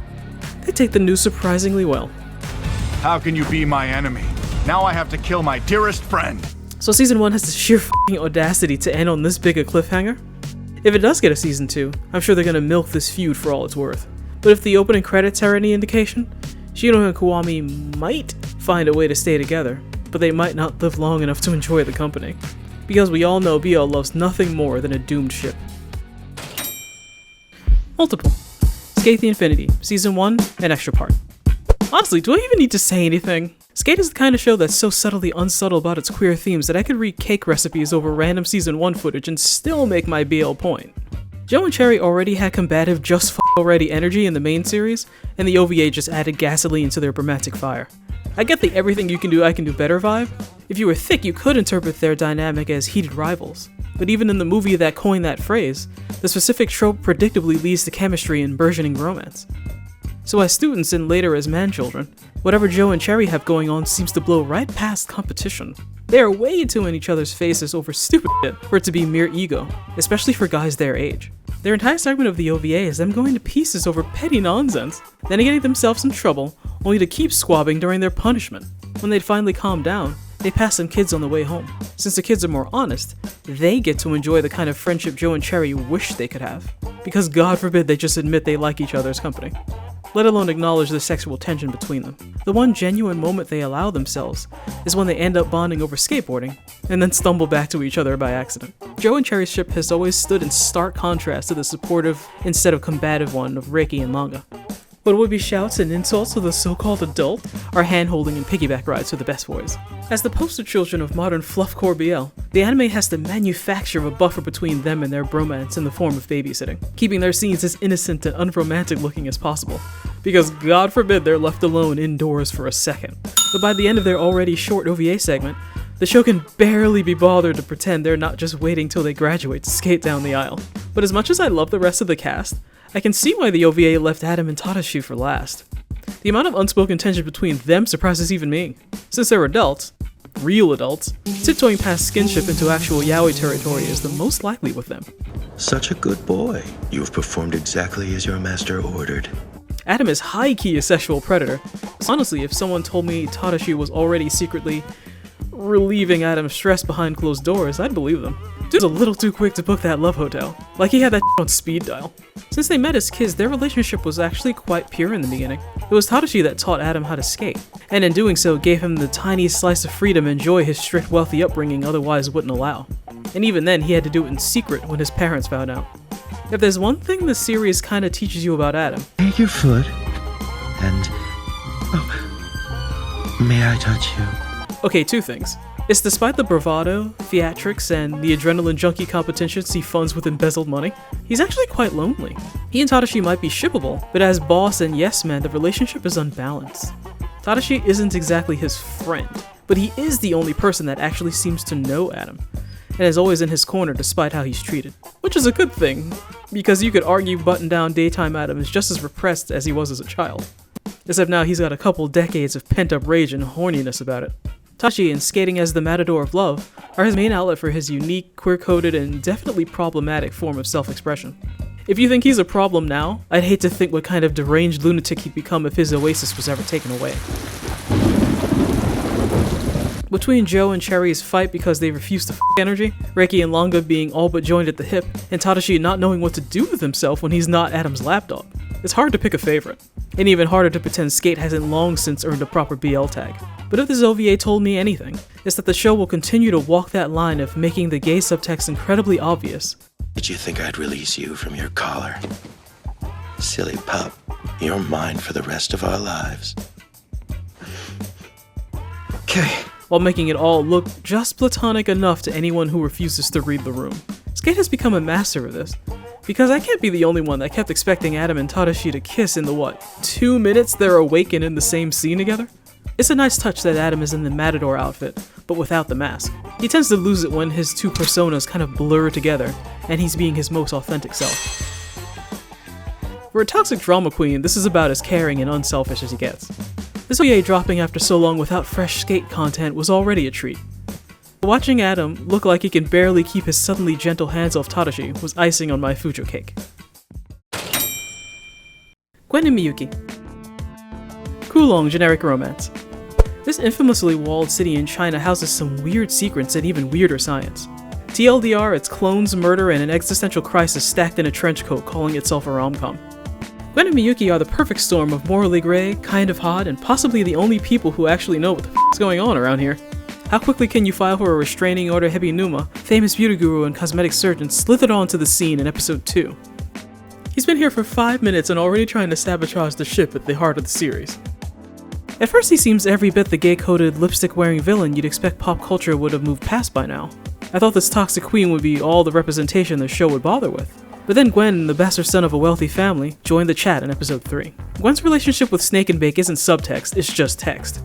They take the news surprisingly well. How can you be my enemy? Now I have to kill my dearest friend. So season 1 has the sheer f***ing audacity to end on this big a cliffhanger? If it does get a season 2, I'm sure they're gonna milk this feud for all it's worth. But if the opening credits are any indication, Shinoa and Kiwami might find a way to stay together, but they might not live long enough to enjoy the company. Because we all know BL loves nothing more than a doomed ship. Multiple. Skate the Infinity, Season 1, an extra part. Honestly, do I even need to say anything? Skate is the kind of show that's so subtly unsubtle about its queer themes that I could read cake recipes over random Season 1 footage and still make my BL point. Joe and Cherry already had combative just already energy in the main series, and the OVA just added gasoline to their romantic fire. I get the everything you can do I can do better vibe. If you were thick, you could interpret their dynamic as heated rivals. But even in the movie that coined that phrase, the specific trope predictably leads to chemistry and burgeoning romance. So as students and later as man-children, whatever Joe and Cherry have going on seems to blow right past competition. They are way too in each other's faces over stupid shit for it to be mere ego, especially for guys their age. Their entire segment of the OVA is them going to pieces over petty nonsense, then getting themselves in trouble, only to keep squabbing during their punishment. When they'd finally calm down, they pass some kids on the way home. Since the kids are more honest, they get to enjoy the kind of friendship Joe and Cherry wish they could have. Because God forbid they just admit they like each other's company, let alone acknowledge the sexual tension between them. The one genuine moment they allow themselves is when they end up bonding over skateboarding, and then stumble back to each other by accident. Joe and Cherry's ship has always stood in stark contrast to the supportive instead of combative one of Reiki and Manga. What would be shouts and insults to the so-called adult are hand-holding and piggyback rides for the best boys. As the poster children of modern fluffcore BL, the anime has to manufacture a buffer between them and their bromance in the form of babysitting, keeping their scenes as innocent and unromantic looking as possible, because God forbid they're left alone indoors for a second. But by the end of their already short OVA segment, the show can barely be bothered to pretend they're not just waiting till they graduate to skate down the aisle. But as much as I love the rest of the cast, I can see why the OVA left Adam and Tadashi for last. The amount of unspoken tension between them surprises even me. Since they're adults, real adults, tiptoeing past skinship into actual yaoi territory is the most likely with them. Such a good boy. You have performed exactly as your master ordered. Adam is high-key a sexual predator. Honestly, if someone told me Tadashi was already secretly relieving Adam's stress behind closed doors, I'd believe them. Dude's a little too quick to book that love hotel, like he had that on speed dial. Since they met as kids, their relationship was actually quite pure in the beginning. It was Tadashi that taught Adam how to skate, and in doing so gave him the tiny slice of freedom and joy his strict wealthy upbringing otherwise wouldn't allow. And even then, he had to do it in secret when his parents found out. If there's one thing the series kinda teaches you about Adam... Take your foot, and... oh, may I touch you? Okay, two things. It's despite the bravado, theatrics, and the adrenaline junkie competitions he funds with embezzled money, he's actually quite lonely. He and Tadashi might be shippable, but as boss and yes man, the relationship is unbalanced. Tadashi isn't exactly his friend, but he is the only person that actually seems to know Adam, and is always in his corner despite how he's treated. Which is a good thing, because you could argue button-down daytime Adam is just as repressed as he was as a child. Except now he's got a couple decades of pent-up rage and horniness about it. Tadashi and skating as the matador of love are his main outlet for his unique, queer-coded, and definitely problematic form of self-expression. If you think he's a problem now, I'd hate to think what kind of deranged lunatic he'd become if his oasis was ever taken away. Between Joe and Cherry's fight because they refuse to energy, Reiki and Longa being all but joined at the hip, and Tadashi not knowing what to do with himself when he's not Adam's lapdog, it's hard to pick a favorite. And even harder to pretend Skate hasn't long since earned a proper BL tag. But if this OVA told me anything, it's that the show will continue to walk that line of making the gay subtext incredibly obvious. Did you think I'd release you from your collar? Silly pup, you're mine for the rest of our lives. Okay. While making it all look just platonic enough to anyone who refuses to read the room. Skate has become a master of this, because I can't be the only one that kept expecting Adam and Tadashi to kiss in the 2 minutes they're awake and in the same scene together? It's a nice touch that Adam is in the Matador outfit, but without the mask. He tends to lose it when his two personas kind of blur together, and he's being his most authentic self. For a toxic drama queen, this is about as caring and unselfish as he gets. This OVA dropping after so long without fresh skate content was already a treat. Watching Adam look like he can barely keep his suddenly gentle hands off Tadashi was icing on my Fujo cake. Gwen and Miyuki. Kulong generic romance. This infamously walled city in China houses some weird secrets and even weirder science. TLDR, it's clones, murder, and an existential crisis stacked in a trench coat calling itself a rom-com. Gwen and Miyuki are the perfect storm of morally gray, kind of hot, and possibly the only people who actually know what the f*** is going on around here. How quickly can you file for a restraining order? Hebinuma, famous beauty guru and cosmetic surgeon, slithered onto the scene in episode 2. He's been here for 5 minutes and already trying to sabotage the ship at the heart of the series. At first he seems every bit the gay-coded, lipstick-wearing villain you'd expect pop culture would have moved past by now. I thought this toxic queen would be all the representation the show would bother with. But then Gwen, the bastard son of a wealthy family, joined the chat in episode 3. Gwen's relationship with Snake and Bake isn't subtext, it's just text.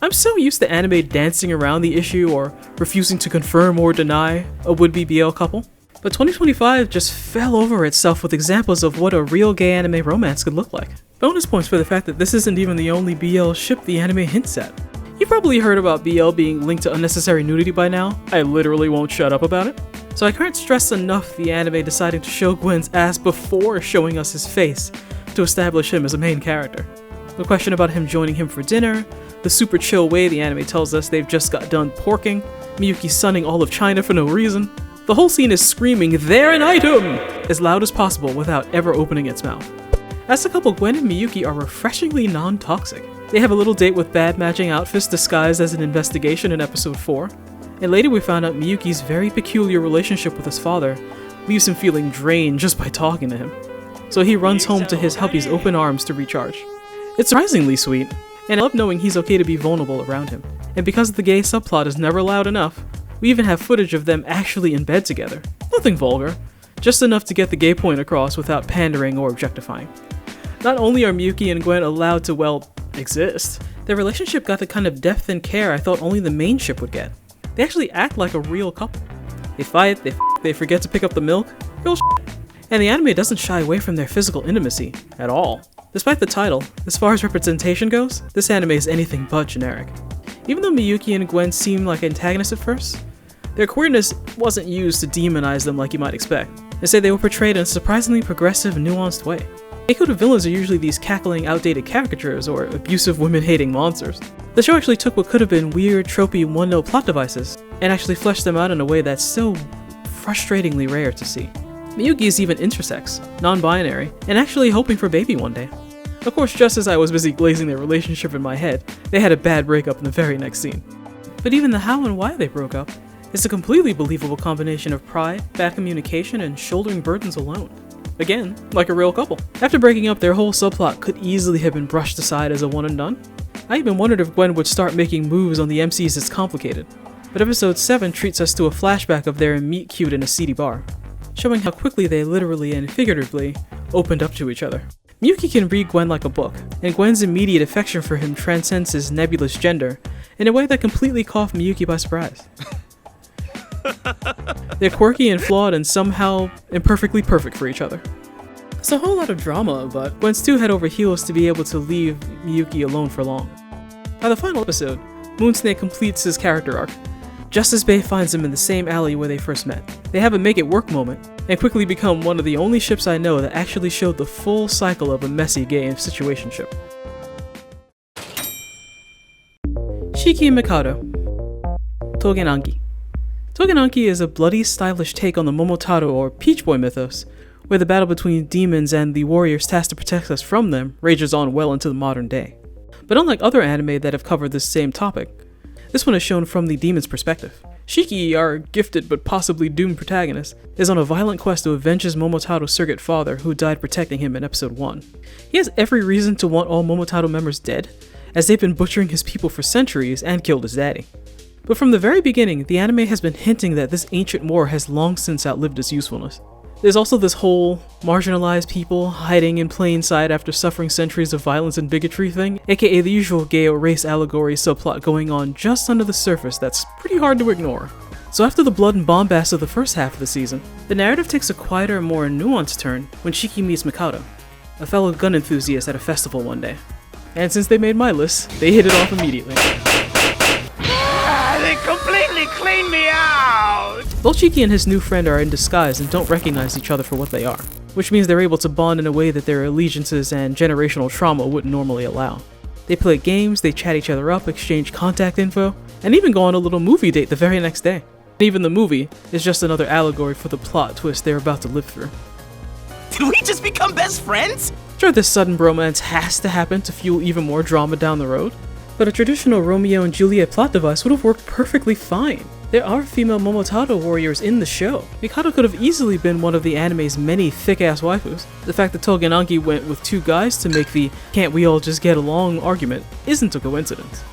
I'm so used to anime dancing around the issue or refusing to confirm or deny a would-be BL couple, but 2025 just fell over itself with examples of what a real gay anime romance could look like. Bonus points for the fact that this isn't even the only BL ship the anime hints at. You've probably heard about BL being linked to unnecessary nudity by now. I literally won't shut up about it. So I can't stress enough the anime deciding to show Gwen's ass before showing us his face to establish him as a main character. The question about him joining him for dinner, the super chill way the anime tells us they've just got done porking, Miyuki sunning all of China for no reason. The whole scene is screaming, "They're an item!" as loud as possible without ever opening its mouth. As a couple, Gwen and Miyuki are refreshingly non-toxic. They have a little date with bad matching outfits disguised as an investigation in episode 4. And later we found out Miyuki's very peculiar relationship with his father leaves him feeling drained just by talking to him. So he runs home to his hubby's open arms to recharge. It's surprisingly sweet, and I love knowing he's okay to be vulnerable around him. And because the gay subplot is never loud enough, we even have footage of them actually in bed together. Nothing vulgar, just enough to get the gay point across without pandering or objectifying. Not only are Miyuki and Gwen allowed to, well, exist, their relationship got the kind of depth and care I thought only the main ship would get. They actually act like a real couple. They fight, they forget to pick up the milk, real shit. And the anime doesn't shy away from their physical intimacy, at all. Despite the title, as far as representation goes, this anime is anything but generic. Even though Miyuki and Gwen seem like antagonists at first, their queerness wasn't used to demonize them like you might expect. Instead, they were portrayed in a surprisingly progressive, nuanced way. Gay-coded villains are usually these cackling, outdated caricatures or abusive, women-hating monsters. The show actually took what could have been weird, tropey, one-note plot devices and actually fleshed them out in a way that's so frustratingly rare to see. Miyuki is even intersex, non-binary, and actually hoping for a baby one day. Of course, just as I was busy glazing their relationship in my head, they had a bad breakup in the very next scene. But even the how and why they broke up is a completely believable combination of pride, bad communication, and shouldering burdens alone. Again, like a real couple. After breaking up, their whole subplot could easily have been brushed aside as a one and done. I even wondered if Gwen would start making moves on the MCs as complicated. But episode 7 treats us to a flashback of their meet cute in a seedy bar, showing how quickly they literally and figuratively opened up to each other. Miyuki can read Gwen like a book, and Gwen's immediate affection for him transcends his nebulous gender in a way that completely caught Miyuki by surprise. They're quirky and flawed and somehow imperfectly perfect for each other. It's a whole lot of drama, but Gwen's too head over heels to be able to leave Miyuki alone for long. By the final episode, Moonsnake completes his character arc, just as Bae finds him in the same alley where they first met. They have a make-it-work moment, and quickly become one of the only ships I know that actually showed the full cycle of a messy gay situationship. Shiki and Mikado. Togenanki. Togenanki is a bloody, stylish take on the Momotaro or Peach Boy mythos, where the battle between demons and the warriors tasked to protect us from them rages on well into the modern day. But unlike other anime that have covered this same topic, this one is shown from the demon's perspective. Shiki, our gifted but possibly doomed protagonist, is on a violent quest to avenge his Momotaro surrogate father who died protecting him in episode 1. He has every reason to want all Momotaro members dead, as they've been butchering his people for centuries and killed his daddy. But from the very beginning, the anime has been hinting that this ancient war has long since outlived its usefulness. There's also this whole marginalized people hiding in plain sight after suffering centuries of violence and bigotry thing, aka the usual gay or race allegory subplot going on just under the surface that's pretty hard to ignore. So after the blood and bombast of the first half of the season, the narrative takes a quieter and more nuanced turn when Shiki meets Mikado, a fellow gun enthusiast at a festival one day. And since they made my list, they hit it off immediately. They completely cleaned me out! Both Shiki and his new friend are in disguise and don't recognize each other for what they are, which means they're able to bond in a way that their allegiances and generational trauma wouldn't normally allow. They play games, they chat each other up, exchange contact info, and even go on a little movie date the very next day. Even the movie is just another allegory for the plot twist they're about to live through. Did we just become best friends? Sure, this sudden bromance has to happen to fuel even more drama down the road, but a traditional Romeo and Juliet plot device would have worked perfectly fine. There are female Momotaro warriors in the show. Mikado could have easily been one of the anime's many thick-ass waifus. The fact that Togenangi went with two guys to make the "can't we all just get along" argument isn't a coincidence.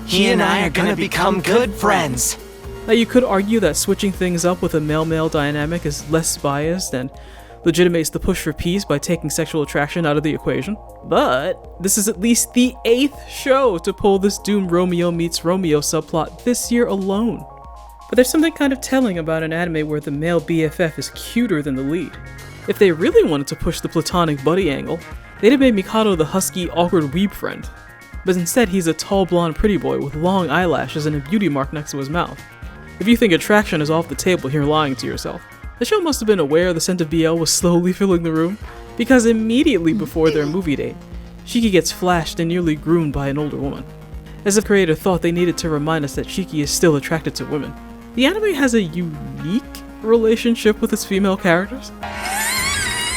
He and I are gonna become good friends. Now you could argue that switching things up with a male-male dynamic is less biased and legitimates the push for peace by taking sexual attraction out of the equation, but this is at least the 8th show to pull this doomed Romeo meets Romeo subplot this year alone. But there's something kind of telling about an anime where the male BFF is cuter than the lead. If they really wanted to push the platonic buddy angle, they'd have made Mikado the husky, awkward weeb friend. But instead he's a tall blonde pretty boy with long eyelashes and a beauty mark next to his mouth. If you think attraction is off the table, you're lying to yourself. The show must have been aware the scent of BL was slowly filling the room, because immediately before their movie date, Shiki gets flashed and nearly groomed by an older woman. As if the creator thought they needed to remind us that Shiki is still attracted to women. The anime has a unique relationship with its female characters.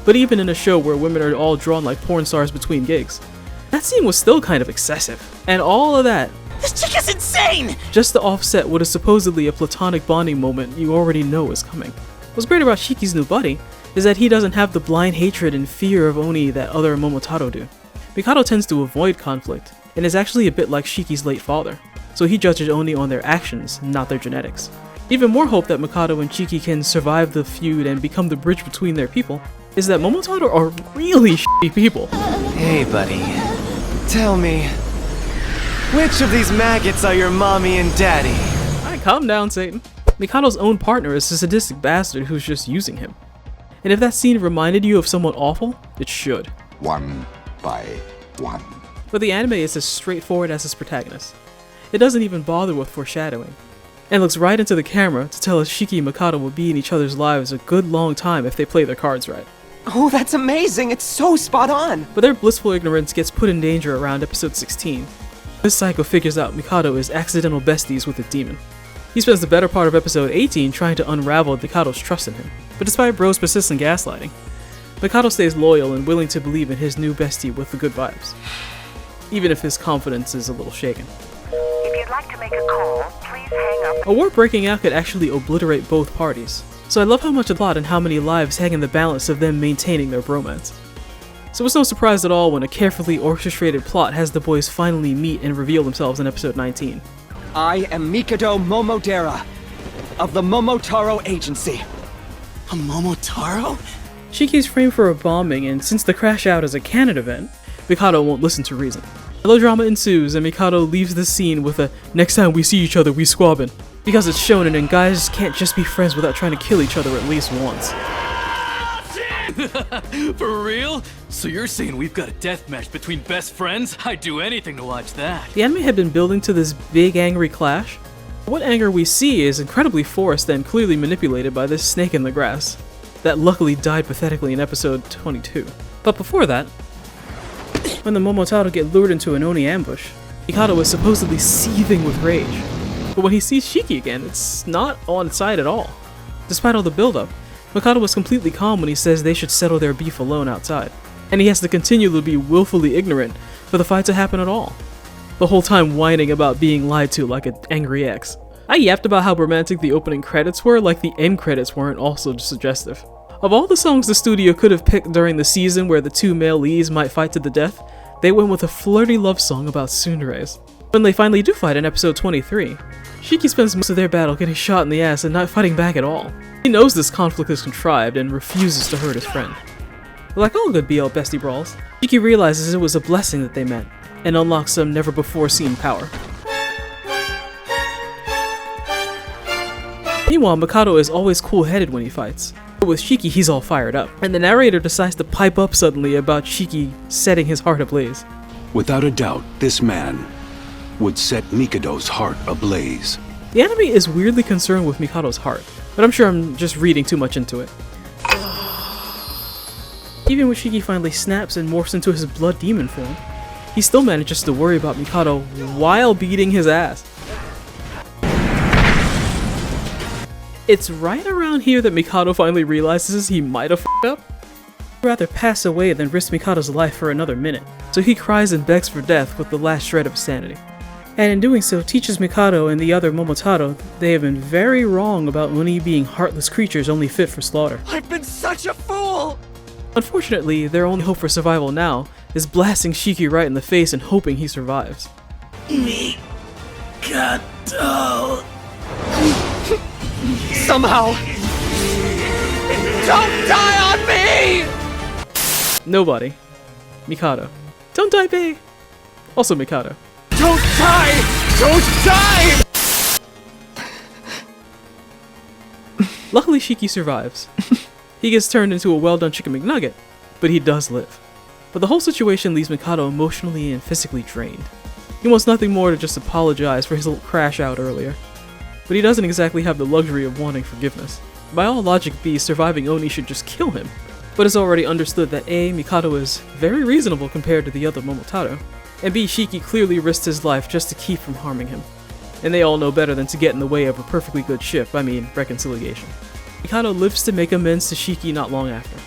But even in a show where women are all drawn like porn stars between gigs, that scene was still kind of excessive. And all of that, This chick is insane! just to offset what is supposedly a platonic bonding moment you already know is coming. What's great about Shiki's new buddy is that he doesn't have the blind hatred and fear of Oni that other Momotaro do. Mikado tends to avoid conflict, and is actually a bit like Shiki's late father, so he judges Oni on their actions, not their genetics. Even more hope that Mikado and Shiki can survive the feud and become the bridge between their people is that Momotaro are really shitty people. Hey, buddy. Tell me, which of these maggots are your mommy and daddy? Alright, calm down, Satan. Mikado's own partner is a sadistic bastard who's just using him. And if that scene reminded you of someone awful, it should. One by one. But the anime is as straightforward as its protagonist. It doesn't even bother with foreshadowing, and looks right into the camera to tell us Shiki and Mikado will be in each other's lives a good long time if they play their cards right. Oh, that's amazing! It's so spot on! But their blissful ignorance gets put in danger around episode 16. This psycho figures out Mikado is accidental besties with a demon. He spends the better part of episode 18 trying to unravel Mikado's trust in him, but despite Bro's persistent gaslighting, Mikado stays loyal and willing to believe in his new bestie with the good vibes, even if his confidence is a little shaken. If you'd like to make a call, please hang up. A war breaking out could actually obliterate both parties, so I love how much of the plot and how many lives hang in the balance of them maintaining their bromance. So it's no surprise at all when a carefully orchestrated plot has the boys finally meet and reveal themselves in episode 19. I am Mikado Momodera, of the Momotaro Agency. A Momotaro? Shiki's framed for a bombing, and since the crash out is a canon event, Mikado won't listen to reason. Melodrama ensues, and Mikado leaves the scene with a "next time we see each other, we squabbin'," because it's shonen and guys can't just be friends without trying to kill each other at least once. For real? So you're saying we've got a deathmatch between best friends? I'd do anything to watch that. The anime had been building to this big angry clash. What anger we see is incredibly forced and clearly manipulated by this snake in the grass, that luckily died pathetically in episode 22. But before that, when the Momotaro get lured into an Oni ambush, Mikado is supposedly seething with rage. But when he sees Shiki again, it's not on side at all. Despite all the build-up, Mikado was completely calm when he says they should settle their beef alone outside, and he has to continue to be willfully ignorant for the fight to happen at all, the whole time whining about being lied to like an angry ex. I yapped about how romantic the opening credits were, like the end credits weren't also suggestive. Of all the songs the studio could have picked during the season where the two male leads might fight to the death, they went with a flirty love song about tsunderes. When they finally do fight in episode 23, Shiki spends most of their battle getting shot in the ass and not fighting back at all. He knows this conflict is contrived and refuses to hurt his friend. But like all good BL bestie brawls, Shiki realizes it was a blessing that they met, and unlocks some never-before-seen power. Meanwhile, Mikado is always cool-headed when he fights. But with Shiki, he's all fired up, and the narrator decides to pipe up suddenly about Shiki setting his heart ablaze. Without a doubt, this man would set Mikado's heart ablaze. The anime is weirdly concerned with Mikado's heart, but I'm sure I'm just reading too much into it. Even when Shiki finally snaps and morphs into his blood demon form, he still manages to worry about Mikado while beating his ass. It's right around here that Mikado finally realizes he might have f***ed up. He'd rather pass away than risk Mikado's life for another minute, so he cries and begs for death with the last shred of his sanity. And in doing so, teaches Mikado and the other Momotaro they have been very wrong about Oni being heartless creatures only fit for slaughter. I've been such a fool! Unfortunately, their only hope for survival now is blasting Shiki right in the face and hoping he survives. Mikado. Somehow. Don't die on me! Nobody. Mikado. Don't die, babe! Also Mikado. Don't die! Don't die! Luckily, Shiki survives. He gets turned into a well-done chicken McNugget, but he does live. But the whole situation leaves Mikado emotionally and physically drained. He wants nothing more to just apologize for his little crash out earlier. But he doesn't exactly have the luxury of wanting forgiveness. By all logic, B, surviving Oni should just kill him. But it's already understood that A, Mikado is very reasonable compared to the other Momotaro, and B, Shiki clearly risked his life just to keep from harming him. And they all know better than to get in the way of a perfectly good ship, I mean, reconciliation. Mikado lives to make amends to Shiki not long after.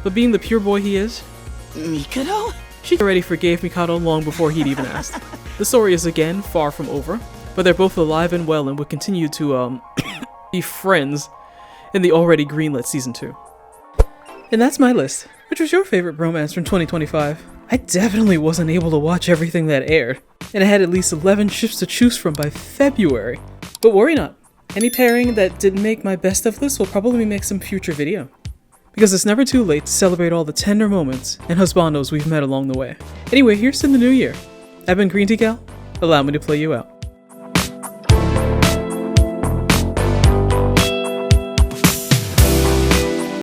But being the pure boy he is, Mikado? Shiki already forgave Mikado long before he'd even asked. The story is again far from over, but they're both alive and well and would continue to, be friends in the already greenlit Season 2. And that's my list. Which was your favorite bromance from 2025? I definitely wasn't able to watch everything that aired, and I had at least 11 ships to choose from by February. But worry not, any pairing that didn't make my best of list will probably make some future video. Because it's never too late to celebrate all the tender moments and husbandos we've met along the way. Anyway, here's to the new year. I've been Green Tea Gal. Allow me to play you out.